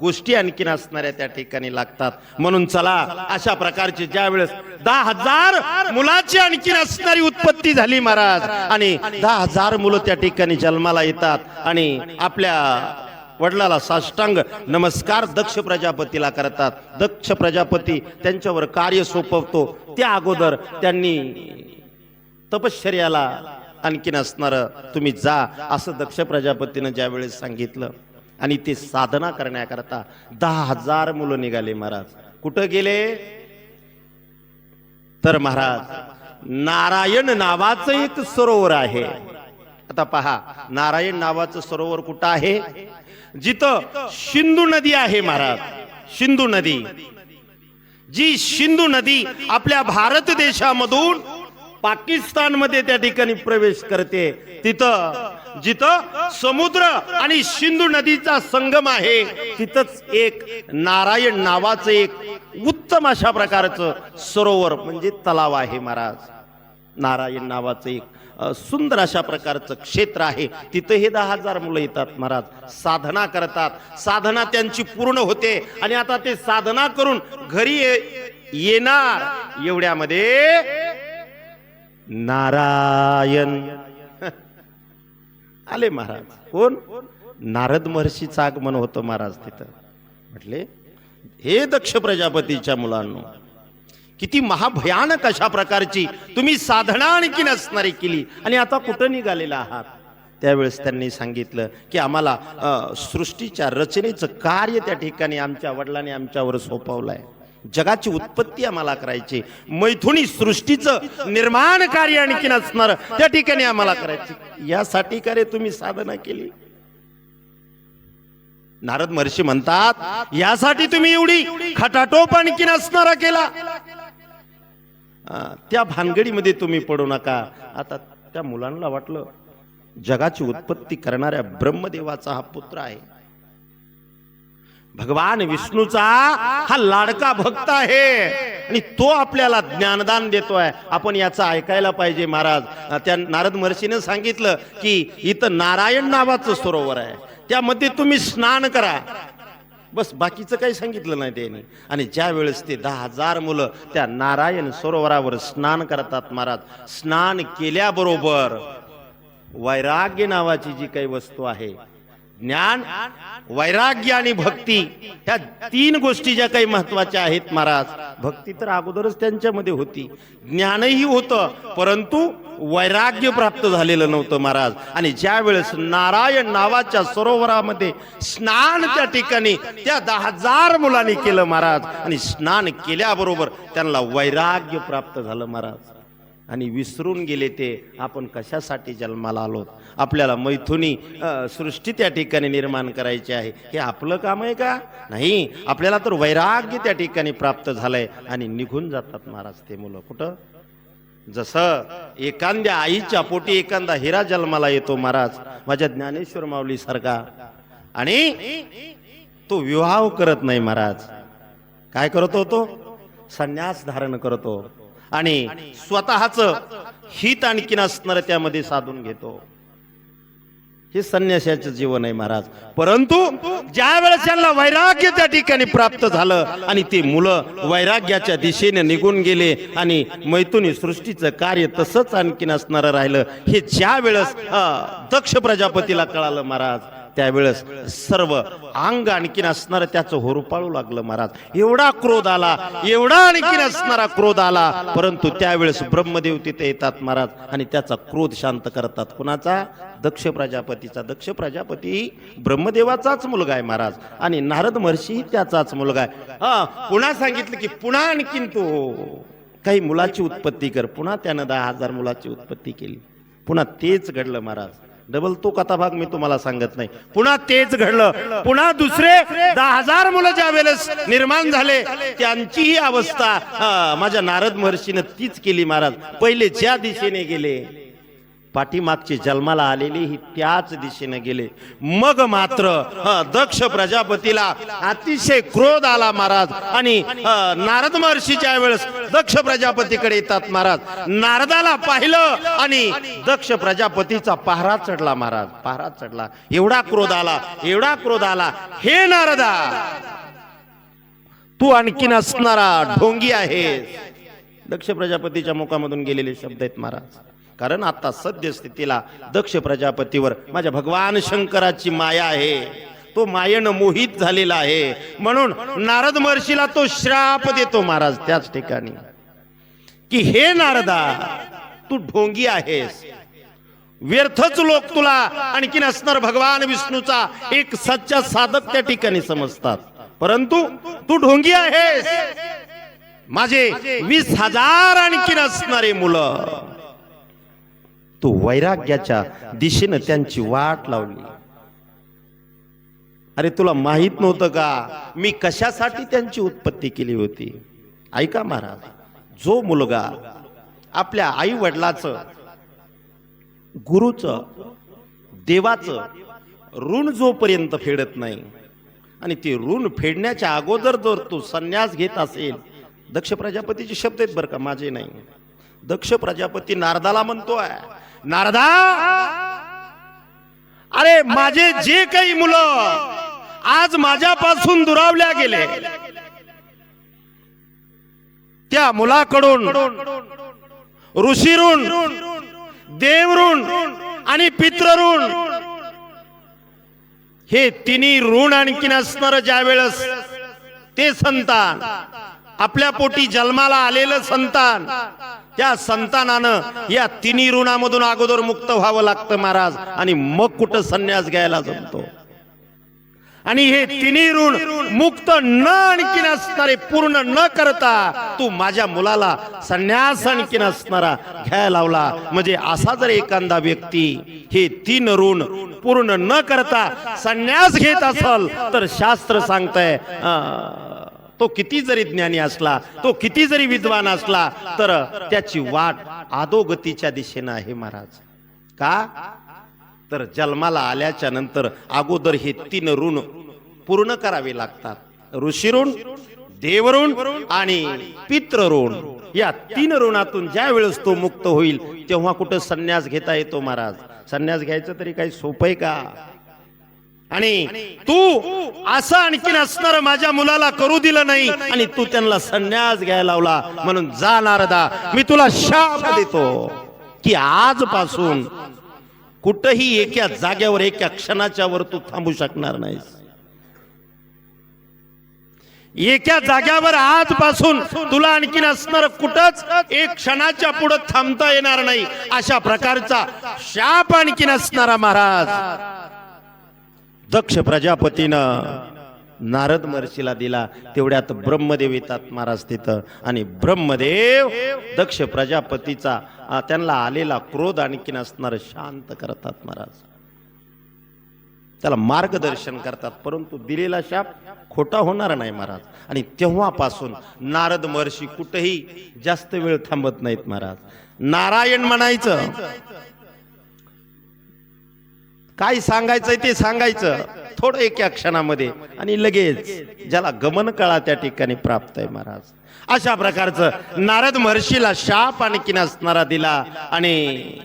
गोष्टी आणखीन असणाऱ्या त्या ठिकाणी लागतात. म्हणून चला अशा प्रकारची ज्या वेळेस 10,000 मुलाची आणखीन असणारी उत्पत्ती झाली महाराज आणि 10,000 मुलं त्या ठिकाणी जन्माला येतात आणि आपल्या वडिलाला साष्टांग नमस्कार दक्ष प्रजापतीला करतात. दक्ष प्रजापती त्यांच्यावर कार्य सोपवतो. त्या अगोदर त्यांनी तपश्चर्याला आणखीन असणार तुम्ही जा असं दक्ष प्रजापतीनं ज्या वेळेस सांगितलं आणि ते साधना करण्याकरता 10,000 मुलं निघाले. महाराज कुठं गेले? तर महाराज नारायण नावाचं एक सरोवर आहे. आता पहा नारायण नावाचं सरोवर कुठं आहे? जिथं सिंधू नदी आहे. महाराज सिंधू नदी, जी सिंधू नदी आपल्या भारत देशामधून पाकिस्तान मध्ये त्या ठिकाणी प्रवेश करते, तिथं जिथं समुद्र आणि सिंधू नदीचा संगम आहे तिथंच एक नारायण नावाचं एक उत्तम अशा प्रकारचं सरोवर म्हणजे तलाव आहे महाराज. नारायण नावाचं एक सुंदर अशा प्रकारचं क्षेत्र आहे. तिथं हे 10,000 मुलं येतात महाराज, साधना करतात. साधना त्यांची पूर्ण होते आणि आता ते साधना करून घरी येणार एवढ्यामध्ये नारायण आले महाराज. कोण? नारद महर्षीचं आगमन होतं महाराज तिथं. म्हटले हे दक्ष प्रजापतीच्या मुलांनो, किती महाभयानक अशा प्रकारची तुम्ही साधना आणखी नसणारी केली आणि आता कुठं निघालेला आहात. त्यावेळेस त्यांनी सांगितलं की आम्हाला सृष्टीच्या रचनेचं कार्य त्या ठिकाणी आमच्या वडिलांनी आमच्यावर सोपवलंय. जगाची उत्पत्ती आम्हाला करायची, मैथुनी सृष्टीचं निर्माण कार्य आणखी नसणार त्या ठिकाणी आम्हाला करायची. यासाठी कार्य तुम्ही साधना केली. नारद महर्षी म्हणतात यासाठी तुम्ही एवढी खटाटोप आणखी नसणारा केला. त्या भानगडीमध्ये तुम्ही पडू नका. आता त्या मुलांना वाटलं जगाची उत्पत्ती करणाऱ्या ब्रह्मदेवाचा हा पुत्र आहे, भगवान विष्णूचा हा लाडका भक्त आहे आणि तो आपल्याला ज्ञानदान देतोय, आपण याचं ऐकायला पाहिजे. महाराज त्या नारद महर्षीने सांगितलं की इथं नारायण नावाचं सरोवर आहे, त्यामध्ये तुम्ही स्नान करा. बस बाकीचं काही सांगितलं नाही त्यांनी. आणि ज्या वेळेस ते 10,000 मुलं त्या नारायण सरोवरावर स्नान करतात महाराज, स्नान केल्याबरोबर वैराग्य नावाची जी काही वस्तू आहे, ज्ञान, वैराग्य आणि भक्ती, ह्या 3 गोष्टी ज्या काही महत्वाच्या आहेत महाराज. भक्ती तर अगोदरच त्यांच्यामध्ये होती, ज्ञानही होतं, परंतु वैराग्य प्राप्त झालेलं नव्हतं महाराज. आणि ज्या वेळेस नारायण नावाच्या सरोवरामध्ये स्नान त्या ठिकाणी त्या 10,000 मुलांनी केलं महाराज, आणि स्नान केल्याबरोबर त्यांना वैराग्य प्राप्त झालं महाराज. आणि विसरून गेले ते आपण कशासाठी जन्माला आलोत. आपल्याला मैथुनी सृष्टी त्या ठिकाणी निर्माण करायची आहे, हे आपलं काम आहे का? नाही. आपल्याला तर वैराग्य त्या ठिकाणी प्राप्त झालंय आणि निघून जातात महाराज ते मुलं. कुठं? जसं एखाद्या आईच्या पोटी एखादा हिरा जन्माला येतो महाराज, माझ्या ज्ञानेश्वर माऊली सारखा, आणि तो विवाह करत नाही महाराज. काय करतो? तो संन्यास धारण करतो आणि स्वतःच हित आणखीन असणार त्यामध्ये साधून घेतो. हे संन्यासाचं जीवन आहे महाराज. परंतु ज्या वेळेस त्यांना वैराग्य त्या ठिकाणी प्राप्त झालं आणि ते मुलं वैराग्याच्या दिशेने निघून गेले आणि मैथुनी सृष्टीचं कार्य तसंच आणखीन असणार राहिलं, हे ज्या वेळेस दक्ष प्रजापतीला कळालं महाराज, त्यावेळेस सर्व अंग आणखीन असणार त्याचं होरपाळू लागलं महाराज. एवढा क्रोध आला, एवढा आणखीन असणारा क्रोध आला, परंतु त्यावेळेस ब्रह्मदेव तिथे येतात महाराज आणि त्याचा क्रोध शांत करतात. कुणाचा? दक्ष प्रजापतीचा. दक्ष प्रजापती ब्रह्मदेवाचाच मुलगा आहे महाराज आणि नारद महर्षी त्याचाच मुलगा आहे. पुन्हा सांगितलं की पुन्हा आणखीन तो काही मुलाची उत्पत्ती कर. पुन्हा त्यानं 10,000 मुलाची उत्पत्ती केली. पुन्हा तेच घडलं महाराज. डबल तो कथाभाग मी तुम्हाला सांगत नाही. पुन्हा तेच घडलं. पुन्हा दुसरे 10,000 मुलं ज्या वेळेस निर्माण झाले त्यांचीही अवस्था माझ्या नारद महर्षीनं तीच केली महाराज. पहिले ज्या दिशेने गेले, पाठीमागचे जन्माला आलेले ही त्याच दिशेने गेले. मग मात्र दक्ष प्रजापतीला अतिशय क्रोध आला महाराज आणि नारद महर्षीच्या वेळेस दक्ष प्रजापतीकडे येतात महाराज. नारदाला पाहिलं आणि दक्ष प्रजापतीचा पहारा चढला महाराज, पहारा चढला. एवढा क्रोध आला, एवढा क्रोध आला, हे नारदा तू आणखीन असणारा ढोंगी आहेस. दक्ष प्रजापतीच्या मुखामधून गेलेले शब्द आहेत महाराज. कारण आता सद्यस्थितीला दक्ष प्रजापतीवर माझ्या भगवान शंकराची माया आहे, तो मायेनं मोहित झालेला आहे. म्हणून नारद महर्षीला तो श्राप देतो महाराज त्याच ठिकाणी की हे नारदा तू ढोंगी आहेस, व्यर्थच लोक तुला आणखीन असणार भगवान विष्णूचा एक सच्चा साधक त्या ठिकाणी समजतात, परंतु तू ढोंगी आहेस. माझे 20,000 आणखीन असणारे मुलं तू वैराग्याच्या दिशेनं त्यांची वाट लावली. अरे तुला माहित नव्हतं का मी कशासाठी त्यांची उत्पत्ती केली होती? ऐका महाराज, जो मुलगा आपल्या आई वडिलाचं, गुरुचं, देवाचं ऋण जोपर्यंत फेडत नाही आणि ते ऋण फेडण्याच्या अगोदर जर तू संन्यास घेत असेल, दक्ष प्रजापतीचे शब्द आहेत बरं का, माझे नाही. दक्ष प्रजापती नारदाला म्हणतोय, नारदा, अरे माझे जे काही मुलं आज माझ्यापासून दुरावल्या गेले, त्या मुलाकडून ऋषीऋण, देवऋण आणि पितृऋण हे तिन्ही ऋण आणखीन असणार. ज्या वेळेस ते संतान, आपल्या पोटी जन्माला आलेलं संतान, त्या संतानानं या तिन्ही ऋणामधून अगोदर मुक्त व्हावं लागतं महाराज, आणि मग कुठं संन्यास घ्यायला जमतो. आणि हे तिन्ही ऋण मुक्त न आणखीन असणारे पूर्ण न करता तू माझ्या मुलाला संन्यास आणखीन असणारा घ्यायला लावला. म्हणजे असा जर एखादा व्यक्ती हे तीन ऋण पूर्ण न करता संन्यास घेत असेल तर शास्त्र सांगतंय तो किती जरी ज्ञानी असला, तो किती जरी विद्वान असला, तर त्याची वाट अधोगतीच्या दिशेनं आहे महाराज. का तर जन्माला आल्याच्या नंतर अगोदर हे तीन ऋण पूर्ण करावे लागतात. ऋषीऋण, देवऋण आणि पितृऋण. या तीन ऋणातून ज्या वेळेस तो मुक्त होईल तेव्हा कुठं संन्यास घेता येतो महाराज. संन्यास घ्यायचं तरी काही सोपं आहे का? आणि तू असं आणखीन असणार माझ्या मुलाला करू दिलं नाही आणि तू त्यांना संन्यास घ्यायला लावला. म्हणून जा नारदा, मी तुला शाप देतो की आजपासून कुठेही एका जागेवर एका क्षणाच्या वर तू थांबू शकणार नाहीस. एका जाग्यावर आजपासून तुला आणखीन असणार कुठंच एक क्षणाच्या पुढे थांबता येणार नाही. अशा प्रकारचा शाप आणखीन असणारा महाराज दक्ष प्रजापतीनं नारद महर्षीला दिला. तेवढ्यात ब्रह्मदेव येतात महाराज तिथं, आणि ब्रह्मदेव दक्ष प्रजापतीचा त्यांना आलेला क्रोध आणखीन असणार शांत करतात महाराज. त्याला मार्गदर्शन करतात, परंतु दिलेला शाप खोटा होणार नाही महाराज. आणि तेव्हापासून नारद महर्षी कुठेही जास्त वेळ थांबत नाहीत महाराज. नारायण म्हणायचं, काय सांगायचंय ते सांगायचं थोडं एका क्षणामध्ये, आणि लगेच ज्याला गमन कळा त्या ठिकाणी प्राप्त आहे महाराज. अशा प्रकारचं नारद महर्षीला शाप आणखीन असणारा दिला. आणि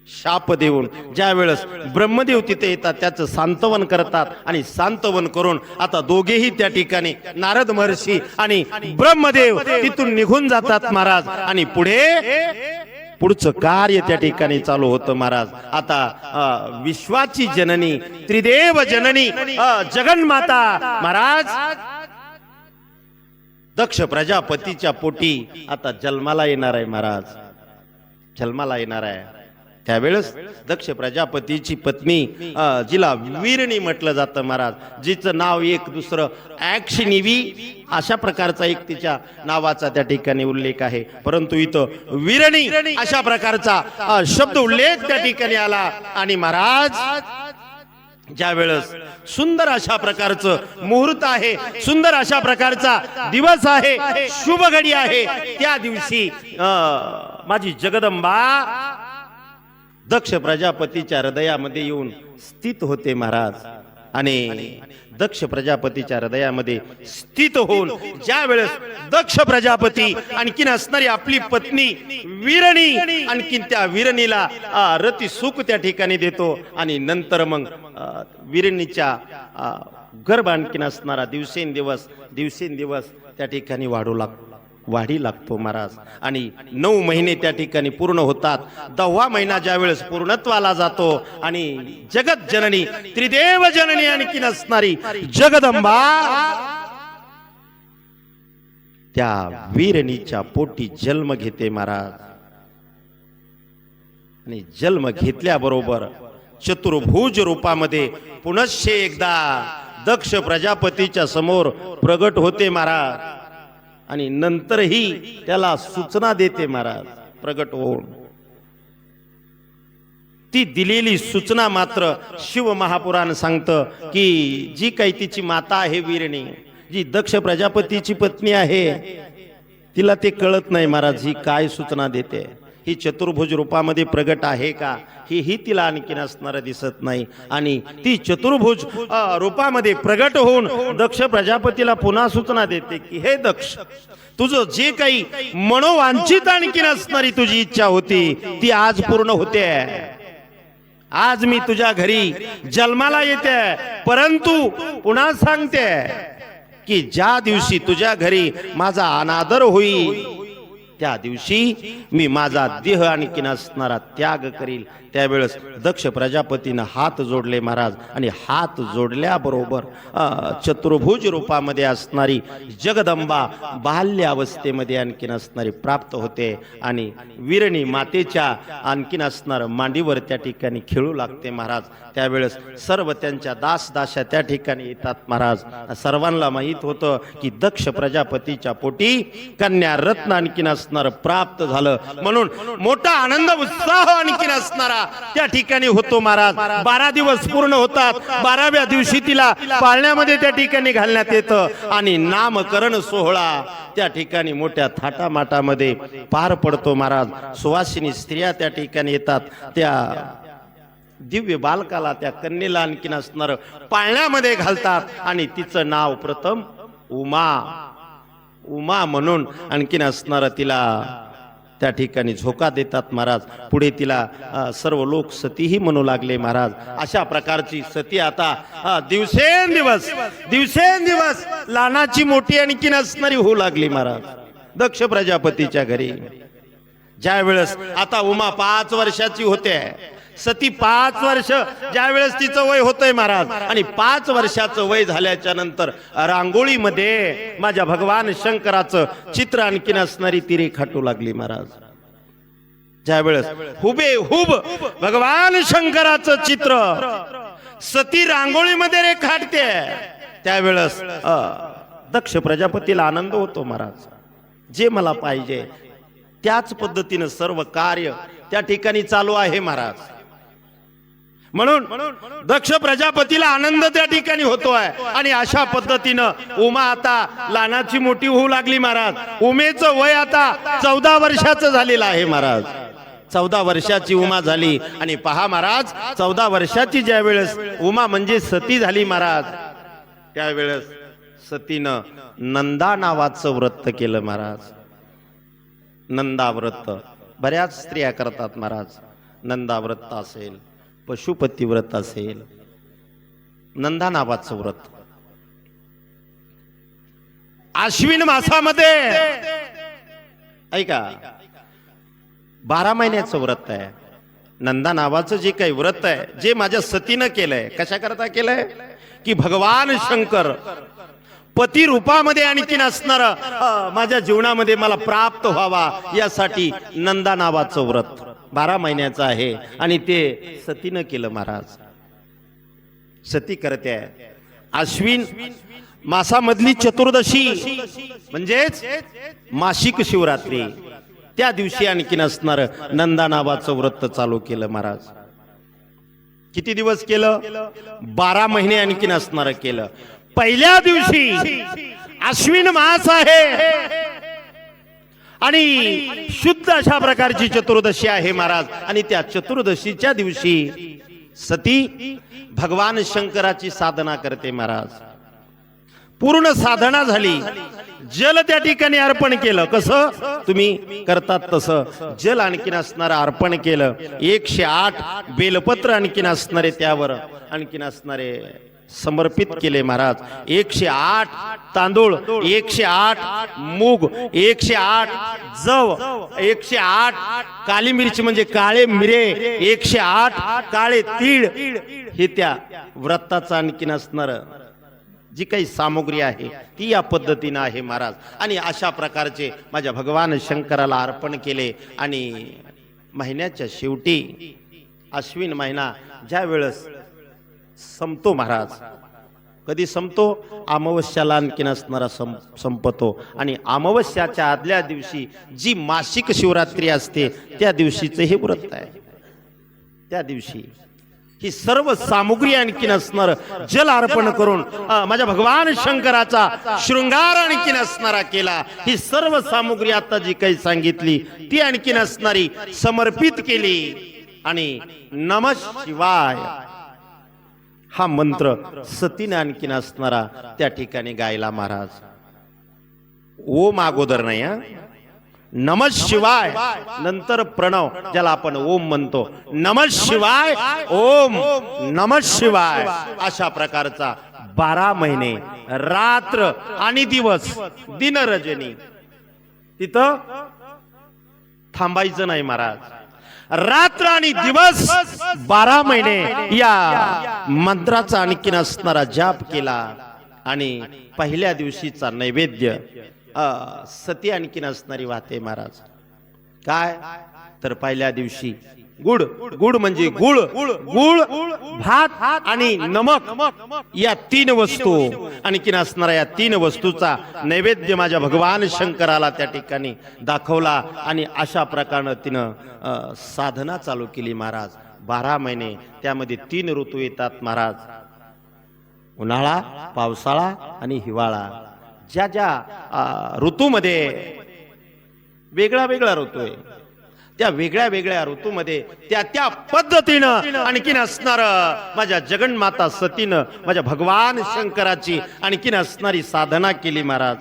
शाप देऊन ज्या वेळेस ब्रह्मदेव तिथे येतात त्याचं सांत्वन करतात, आणि सांत्वन करून आता दोघेही त्या ठिकाणी नारद महर्षी आणि ब्रह्मदेव तिथून निघून जातात महाराज. आणि पुढचं कार्य त्या ठिकाणी चालू होतं महाराज. आता विश्वाची जननी, त्रिदेव जननी, जगन्माता महाराज दक्ष प्रजापतीच्या पोटी आता जन्माला येणार आहे महाराज. जन्माला येणार आहे त्यावेळेस दक्ष प्रजापतीची पत्नी, जिला वीरणी म्हटलं जातं महाराज, जिचं नाव एक दुसरं ऍक्शिनिवी अशा प्रकारचा एक तिच्या नावाचा त्या ठिकाणी उल्लेख आहे, परंतु इथं वीरणी अशा प्रकारचा शब्द उल्लेख त्या ठिकाणी आला. आणि महाराज ज्या वेळेस सुंदर अशा प्रकारचं मुहूर्त आहे, सुंदर अशा प्रकारचा दिवस आहे, शुभ घडी आहे, त्या दिवशी माझी जगदंबा दक्ष प्रजापतीच्या हृदयामध्ये येऊन स्थित होते महाराज. आणि दक्ष प्रजापतीच्या हृदयामध्ये स्थित होऊन ज्या वेळेस दक्ष प्रजापती आणखीन असणारी आपली पत्नी वीरणी आणखीन त्या वीरणीला रती सुख त्या ठिकाणी देतो. आणि नंतर मग वीरणीच्या गर्भ आणखीन असणारा दिवसेंदिवस त्या ठिकाणी वाढी लागतो महाराज. आणि 9 महिने त्या ठिकाणी पूर्ण होतात. 10वा महिना ज्या वेळेस पूर्णत्वाला जातो आणि जगत जननी, त्रिदेव जननी आणखीन असणारी जगदंबा त्या वीरणीच्या पोटी जन्म घेते महाराज. आणि जन्म घेतल्याबरोबर चतुर्भुज रूपामध्ये पुनश्च एकदा दक्ष प्रजापतीच्या समोर प्रगट होते महाराज. आणि नंतरही त्याला सूचना देते महाराज प्रगट होऊन. ती दिलेली सूचना मात्र शिव महापुराण सांगतं की जी काही तिची माता आहे वीरणी, जी दक्ष प्रजापतीची पत्नी आहे, तिला ते कळत नाही महाराज ही काय सूचना देते. ही चतुर्भुज रूपामध्ये प्रगट आहे का ही तिला आणखीन असणारं दिसत नाही. आणि ती चतुर्भुज रूपामध्ये प्रगट होऊन दक्ष प्रजापतीला पुन्हा सूचना देते की हे दक्ष, तुझं जे काही मनोवांछित आणखीन असणारी तुझी इच्छा होती ती आज पूर्ण होते. आज मी तुझ्या घरी जन्माला येते, परंतु पुन्हा सांगते की ज्या दिवशी तुझ्या घरी माझा अनादर होईल त्या दिवशी मी माझा देह आणखीन असणारा त्याग करील. त्यावेळेस दक्ष प्रजापतीनं हात जोडले महाराज, आणि हात जोडल्याबरोबर चतुर्भुज रूपामध्ये असणारी जगदंबा बाल्यावस्थेमध्ये आणखीन असणारी प्राप्त होते आणि वीरणी मातेच्या आणखीन असणार मांडीवर त्या ठिकाणी खेळू लागते महाराज. त्यावेळेस सर्व त्यांच्या दासदाशा त्या ठिकाणी येतात महाराज. सर्वांना माहीत होतं की दक्ष प्रजापतीच्या पोटी कन्या रत्न आणखीन असणार प्राप्त झालं, म्हणून मोठा आनंद उत्साह आणखीन असणारा त्या ठिकाणी होतो महाराज. 12 दिवस पूर्ण होतात. 12व्या दिवशी तिला पाळण्यामध्ये त्या ठिकाणी घालण्यात येतं आणि नामकरण सोहळा त्या ठिकाणी मोठ्या थाटामाटामध्ये पार पडतो महाराज. सुवासिनी स्त्रिया त्या ठिकाणी येतात. त्या दिव्य बालकाला, त्या कन्येला आणखीन असणार पाळण्यामध्ये घालतात आणि तिचं नाव प्रथम उमा म्हणून आणखीन असणार तिला त्या ठिकाणी झोका देतात महाराज. पुढे तिला सर्व लोक सतीही म्हणू लागले महाराज. अशा प्रकारची सती आता दिवसेंदिवस लहानाची मोठी आणखीन असणारी होऊ लागली महाराज दक्ष प्रजापतीच्या घरी. ज्या वेळेस आता उमा 5 वर्षाची होते, सती 5 वर्ष ज्या वेळेस तिचं वय होतंय महाराज, आणि 5 वर्षाचं वय झाल्याच्या नंतर रांगोळीमध्ये माझ्या भगवान शंकराचं चित्र आणखीन असणारी ती रेखाटू लागली महाराज. ज्या वेळेस हुबेहूब भगवान शंकराचं चित्र सती रांगोळीमध्ये रेखाटते त्यावेळेस दक्ष प्रजापतीला आनंद होतो महाराज. जे मला पाहिजे त्याच पद्धतीनं सर्व कार्य त्या ठिकाणी चालू आहे महाराज. म्हणून दक्ष प्रजापतीला आनंद त्या ठिकाणी होतोय. आणि अशा पद्धतीनं उमा आता लहानाची मोठी होऊ लागली महाराज. उमेचं वय आता 14 वर्षाचं झालेलं आहे महाराज. 14 वर्षाची उमा झाली. आणि पहा महाराज, 14 वर्षाची ज्या वेळेस उमा म्हणजे सती झाली महाराज, त्यावेळेस सतीनं नंदा नावाचं व्रत केलं महाराज. नंदा व्रत बऱ्याच स्त्रिया करतात महाराज. नंदा व्रत असेल, पशुपती व्रत असेल, नंदा नावाचं व्रत आश्विन मासामध्ये ऐका 12 महिन्याचं व्रत आहे. नंदा नावाचं जे काही व्रत आहे, जे माझ्या सतीनं केलंय, कशा करता केलंय की भगवान शंकर पती रूपामध्ये आणखीन असणार माझ्या जीवनामध्ये मला प्राप्त व्हावा यासाठी नंदा नावाचं व्रत 12 महिन्याचं आहे. आणि ते सतीनं केलं महाराज. सती करते आश्विन मासामधली चतुर्दशी म्हणजेच मासिक शिवरात्री, त्या दिवशी आणखीन असणार नंदा नावाचं व्रत चालू केलं महाराज. किती दिवस केलं? 12 महिने आणखीन असणार केलं. पहिल्या दिवशी आश्विन मास आहे आणि शुद्ध अशा प्रकारची चतुर्दशी आहे महाराज. आणि त्या चतुर्दशीच्या दिवशी सती भगवान शंकराची साधना करते महाराज. पूर्ण साधना झाली. जल त्या ठिकाणी अर्पण केलं. कसं तुम्ही करतात तसं जल आणखीन असणारं अर्पण केलं. 108 बेलपत्र आणखीन असणारे त्यावर आणखीन असणारे समर्पित केले महाराज. 108 तांदूळ, 108 मूग, 108 जव, 108 काली मिरची म्हणजे काळे मिरे, 108 काळे तीळ, हे त्या व्रताचं आणखीन असणार जी काही सामग्री आहे ती या पद्धतीनं आहे महाराज. आणि अशा प्रकारचे माझ्या भगवान शंकराला अर्पण केले. आणि महिन्याच्या शेवटी अश्विन महिना ज्या वेळेस संपतो महाराज, कधी संपतो? अमावस्याला आणखीन असणारा संपतो. आणि अमावस्याच्या आदल्या दिवशी जी मासिक शिवरात्री असते त्या दिवशीचं हे व्रत आहे. त्या दिवशी ही सर्व सामुग्री आणखीन असणार जल अर्पण करून माझ्या भगवान शंकराचा शृंगार आणखीन असणारा केला। ही सर्व सामुग्री आता जी काही सांगितली ती आणखीन असणारी समर्पित केली आणि नमः शिवाय हा मंत्र सतीने आणखीन असणारा त्या ठिकाणी गायला महाराज। ओम अगोदर नाही हा, नमः शिवाय नंतर प्रणव ज्याला आपण ओम म्हणतो। नमः शिवाय ओम नमः शिवाय अशा प्रकारचा 12 महिने रात्र आणि दिवस दिन रजनी तिथं थांबायचं नाही महाराज। रात्र आणि दिवस 12 महिने या मंत्राचा आणखीन असणारा जाप केला आणि पहिल्या दिवशीचा नैवेद्य सती आणखीन असणारी वाहते महाराज। काय तर पहिल्या दिवशी गुड गुड म्हणजे गुळ गुळ भात आणि नमक या 3 वस्तू आणखीन असणाऱ्या या 3 वस्तूचा नैवेद्य माझ्या भगवान शंकराला त्या ठिकाणी दाखवला आणि अशा प्रकारे तिनं साधना चालू केली महाराज। 12 महिने त्यामध्ये 3 ऋतू येतात महाराज, उन्हाळा पावसाळा आणि हिवाळा। ज्या ज्या ऋतूमध्ये वेगळा वेगळा ऋतू आहे त्या वेगळ्या वेगळ्या ऋतूमध्ये त्या त्या पद्धतीनं आणखीन असणार माझ्या जगन्माता सतीनं माझ्या भगवान शंकराची आणखीन असणारी साधना केली महाराज।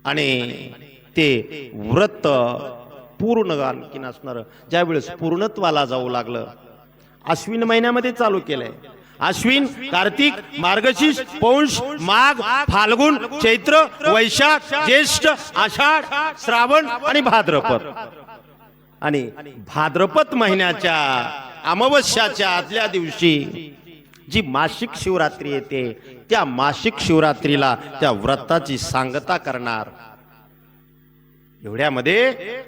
आणि ते व्रत पूर्ण आणखीन असणार ज्यावेळेस पूर्णत्वाला जाऊ लागलं अश्विन महिन्यामध्ये चालू केलंय। अश्विन कार्तिक मार्गशीर्ष पौष माघ फाल्गुन चैत्र वैशाख ज्येष्ठ आषाढ श्रावण आणि भाद्रपद। आणि भाद्रपद महिन्याच्या अमावस्याच्या आदल्या दिवशी जी मासिक शिवरात्री येते त्या मासिक शिवरात्रीला त्या व्रताची सांगता करणार। एवढ्यामध्ये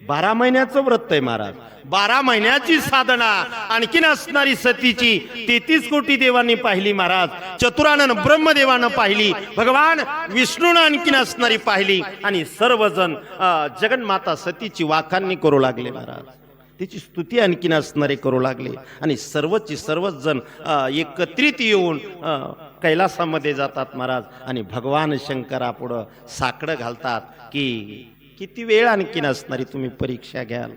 12 महिन्याचं व्रत आहे महाराज। 12 महिन्याची साधना आणखीन असणारी सतीची 33 कोटी देवांनी पाहिली महाराज। चतुरानन ब्रह्मदेवानं पाहिली, भगवान विष्णूनं आणखीन असणारी पाहिली आणि सर्वजण जगन्माता सतीची वाखाणणी करू लागले महाराज। तिची स्तुती आणखीन असणारे करू लागले आणि सर्वच जण एकत्रित येऊन कैलासामध्ये जातात महाराज आणि भगवान शंकरापुढं साकडं घालतात की किती वेळ आणखीन असणारी तुम्ही परीक्षा घ्याल।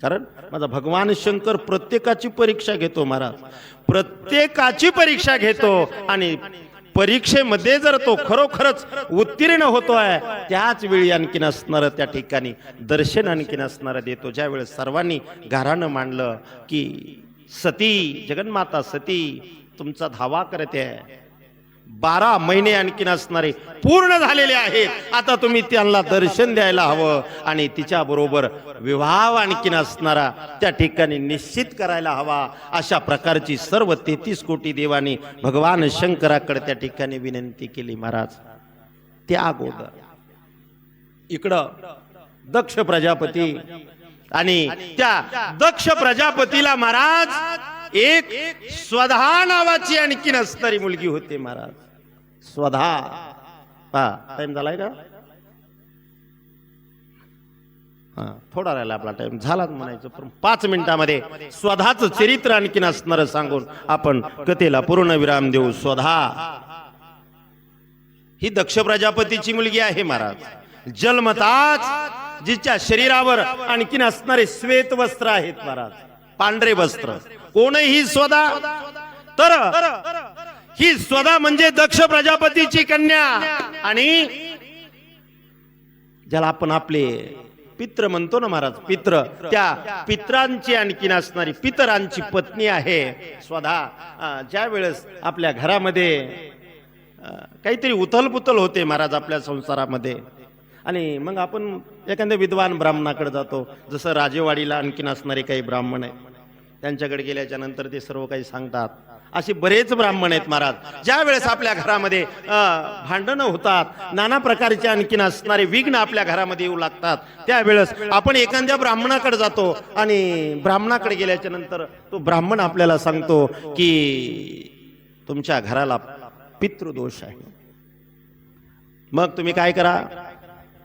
कारण माझा भगवान शंकर प्रत्येकाची परीक्षा घेतो महाराज, प्रत्येकाची परीक्षा घेतो आणि परीक्षेमध्ये जर तो खरोखरच उत्तीर्ण होतोय त्याच वेळी आणखीन असणार त्या ठिकाणी दर्शन आणखीन असणार देतो। ज्या वेळेस सर्वांनी घरानं मांडलं की सती जगन्माता सती तुमचा धावा करते आहे, 12 महिने आणखीन असणारे पूर्ण झालेले आहेत, आता तुम्ही त्यांना दर्शन द्यायला हवं आणि तिच्या बरोबर विवाह आणखीन असणारा त्या ठिकाणी निश्चित करायला हवा। अशा प्रकारची सर्व 33 कोटी देवांनी भगवान शंकराकडे त्या ठिकाणी विनंती केली महाराज। त्या अगोदर इकडं दक्ष प्रजापती आणि त्या दक्ष प्रजापतीला महाराज एक स्वधा नावाची आणखीन असणारी मुलगी होती महाराज। स्वधा टाइम झालाय का? थोडा राहिला आपला टाइम, झाला म्हणायचं पण 5 मिनिटांमध्ये स्वधाचं चरित्र आणखीन असणार सांगून आपण कथेला पूर्ण विराम देऊ। स्वधा ही दक्ष प्रजापतीची मुलगी आहे महाराज। जन्मताच जिच्या शरीरावर आणखीन असणारे श्वेत वस्त्र आहेत महाराज, पांढरे वस्त्र। कोणही स्वधा तर ही स्वधा म्हणजे दक्ष प्रजापतीची कन्या आणि ज्याला आपण आपले पित्र म्हणतो ना महाराज, पित्र, त्या पित्रांची आणखीन असणारी पितरांची पत्नी आहे स्वधा। ज्या वेळेस आपल्या घरामध्ये काहीतरी उथलपुथल होते महाराज आपल्या संसारामध्ये आणि मग आपण एखाद्या विद्वान ब्राह्मणाकडे जातो, जसं राजेवाडीला आणखीन असणारे काही ब्राह्मण आहेत, त्यांच्याकडे गेल्याच्या नंतर ते सर्व काही सांगतात। असे बरेच ब्राह्मण आहेत महाराज। ज्या वेळेस आपल्या घरामध्ये भांडणं होतात, नाना प्रकारचे आणखीन असणारे विघ्न आपल्या घरामध्ये येऊ लागतात, त्यावेळेस आपण एखाद्या ब्राह्मणाकडे जातो आणि ब्राह्मणाकडे गेल्याच्या नंतर तो ब्राह्मण आपल्याला सांगतो की तुमच्या घराला पितृदोष आहे। मग तुम्ही काय करा,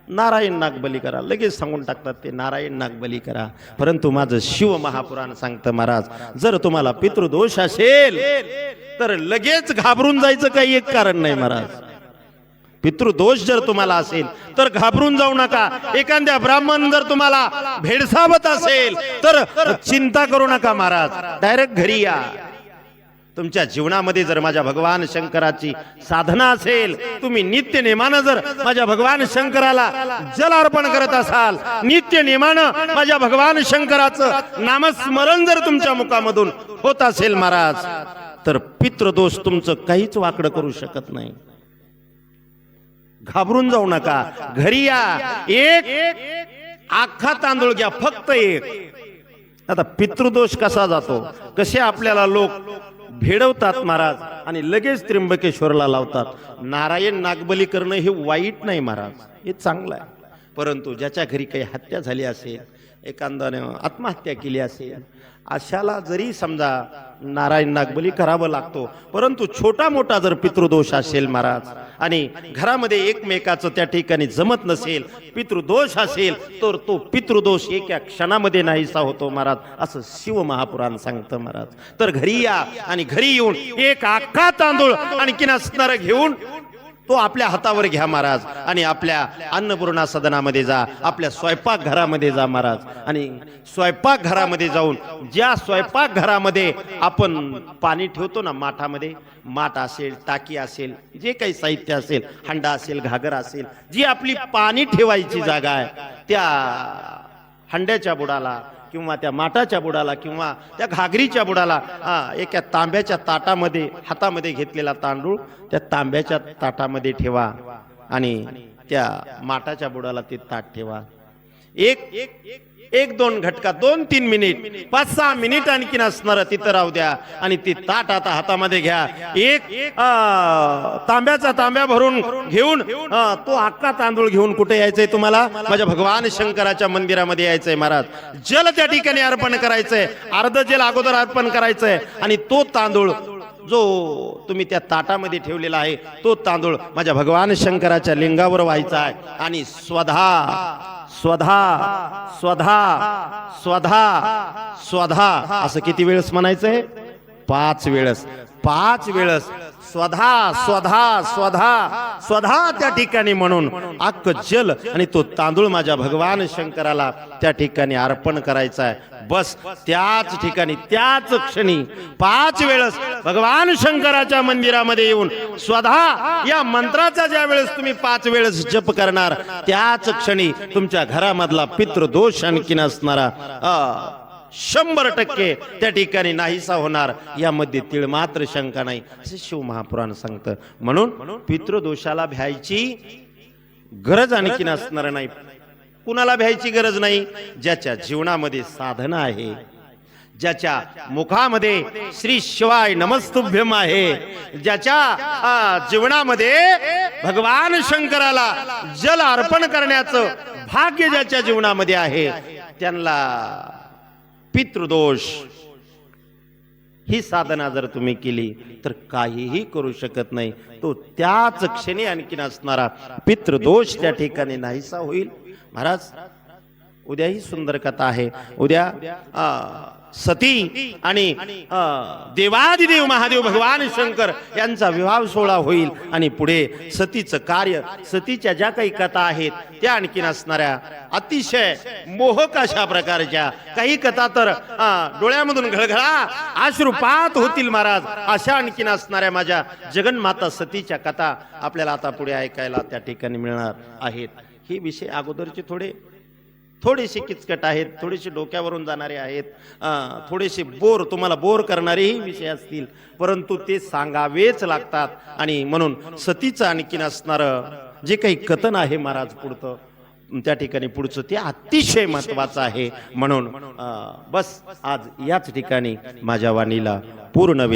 नारायण नागबली करा, लगेच सांगून टाकतात ते नारायण नागबली करा. परंतु माझं शिव महापुराण सांगतं महाराज, जर तुम्हाला पितृदोष असेल तर लगेच घाबरून जायचं काही एक कारण नाही महाराज. पितृदोष जर तुम्हाला असेल तर घाबरून जाऊ नका. एखाद्या ब्राह्मण जर तुम्हाला भेडसावत असेल तर चिंता करू नका महाराज, डायरेक्ट घरी या. तुमच्या जीवनामध्ये जर माझ्या भगवान शंकराची साधना असेल, तुम्ही नित्य नेमानं जर माझ्या भगवान शंकराला जल अर्पण करत असाल, नित्य नेमानं माझ्या भगवान शंकराचं नामस्मरण जर तुमच्या मुखामधून होत असेल महाराज, तर पितृदोष तुमचं काहीच वाकडं करू शकत नाही. घाबरून जाऊ नका, घरी या. एक आखा तांदूळ घ्या, फक्त एक. आता पितृदोष कसा जातो, कसे आपल्याला लोक भेडवतात महाराज आणि लगेच त्र्यंबकेश्वरला लावतात. नारायण नागबली करणं हे वाईट नाही महाराज, हे चांगलं आहे. परंतु ज्याच्या घरी काही हत्या झाली असेल, एखाद्याने आत्महत्या केली असेल, अशाला जरी समजा नारायण नागबली करावं लागतो. परंतु छोटा मोठा जर पितृदोष असेल महाराज आणि घरामध्ये एकमेकाचं त्या ठिकाणी जमत नसेल, पितृदोष असेल, तर तो पितृदोष एका क्षणामध्ये नाहीसा होतो महाराज, असं शिव महापुराण सांगतं महाराज. तर घरी या आणि घरी येऊन एक अख्खा तांदूळ आणखीन असणारं घेऊन तो आपल्या हातावर घ्या महाराज आणि आपल्या अन्नपूर्णा सदनामध्ये जा, आपल्या स्वयंपाक घरामध्ये जा महाराज. आणि स्वयंपाक घरामध्ये जाऊन ज्या स्वयंपाक घरामध्ये आपण पाणी ठेवतो ना, माठामध्ये, माठ असेल, टाकी असेल, जे काही साहित्य असेल, हंडा असेल, घागर असेल, जी आपली पाणी ठेवायची जागा आहे, त्या हंड्याच्या बुडाला किंवा त्या माठाच्या बुडाला किंवा त्या घागरीच्या बुडाला एका तांब्याच्या ताटामध्ये हातामध्ये घेतलेला तांदूळ त्या तांब्याच्या ताटामध्ये ठेवा आणि त्या माठाच्या बुडाला ते ताट ठेवा. एक दोन घटका, 2-3 मिनिट, 5-6 मिनिट आणखीन असणार तिथं राहू द्या आणि ती ताट आता हातामध्ये घ्या. एक तांब्याचा तांब्या भरून घेऊन तो अख्खा तांदूळ घेऊन कुठे यायचंय तुम्हाला? माझ्या भगवान शंकराच्या मंदिरामध्ये यायचंय महाराज. जल त्या ठिकाणी अर्पण करायचंय, अर्ध जल अगोदर अर्पण करायचंय आणि तो तांदूळ जो तुम्ही त्या ताटामध्ये ठेवलेला आहे तो तांदूळ माझ्या भगवान शंकराच्या लिंगावर व्हायचा आहे आणि स्वधा स्वधा स्वधा स्वधा स्वधा असं किती वेळेस म्हणायचंय? 5 वेळेस. 5 वेळेस स्वधा स्वधा स्वधा स्वधा त्या ठिकाणी म्हणून अख्ख जल आणि तो तांदूळ माझ्या भगवान शंकराला त्या ठिकाणी अर्पण करायचा आहे. बस त्याच ठिकाणी त्याच क्षणी 5 वेळेस भगवान शंकराच्या मंदिरामध्ये येऊन स्वधा या मंत्राचा ज्या वेळेस तुम्ही 5 वेळेस जप करणार, त्याच क्षणी तुमच्या घरामधला पितृदोष आणखीन असणारा 100% त्या ठिकाणी नाहीसा होणार, यामध्ये तीळ मात्र शंका नाही, असे शिव महापुराण सांगतं. म्हणून पितृदोषाला भ्यायची गरज आणखीन असणार नाही. कुणाला भ्यायची गरज नाही? ज्याच्या जीवनामध्ये साधना आहे, ज्याच्या मुखामध्ये श्री शिवाय नमस्तुभ्यम आहे, ज्याच्या जीवनामध्ये भगवान शंकराला जल अर्पण करण्याचं भाग्य ज्याच्या जीवनामध्ये आहे, त्यांना पितृदोष ही साधना जर तुम्ही केली तर काहीही करू शकत नाही. तो त्याच क्षणी आणखीन असणारा पितृदोष त्या ठिकाणी नाहीसा होईल. महाराज उद्या ही सुंदर कथा आहे. उद्या सती आणि देवादिदेव महादेव भगवान शंकर यांचा विवाह सोहळा होईल आणि पुढे सतीचं कार्य, सतीच्या ज्या काही कथा आहेत त्या आणखीन असणाऱ्या अतिशय मोहक अशा प्रकारच्या काही कथा तर डोळ्यामधून घळघळा अश्रुपात होतील महाराज, अशा आणखीन असणाऱ्या माझ्या जगन्माता सतीच्या कथा आपल्याला आता पुढे ऐकायला त्या ठिकाणी मिळणार आहेत. ही विषय अगोदरचे थोडेसे किचकट आहेत, थोडेसे डोक्यावरून जाणारे आहेत, थोडेसे तुम्हाला बोर करणारेही विषय असतील, परंतु ते सांगावेच लागतात. आणि म्हणून सतीचं आणखीन असणारं जे काही कथन आहे महाराज पुढचं, त्या ठिकाणी पुढचं ते अतिशय महत्वाचं आहे. म्हणून बस आज याच ठिकाणी माझ्या वाणीला पूर्ण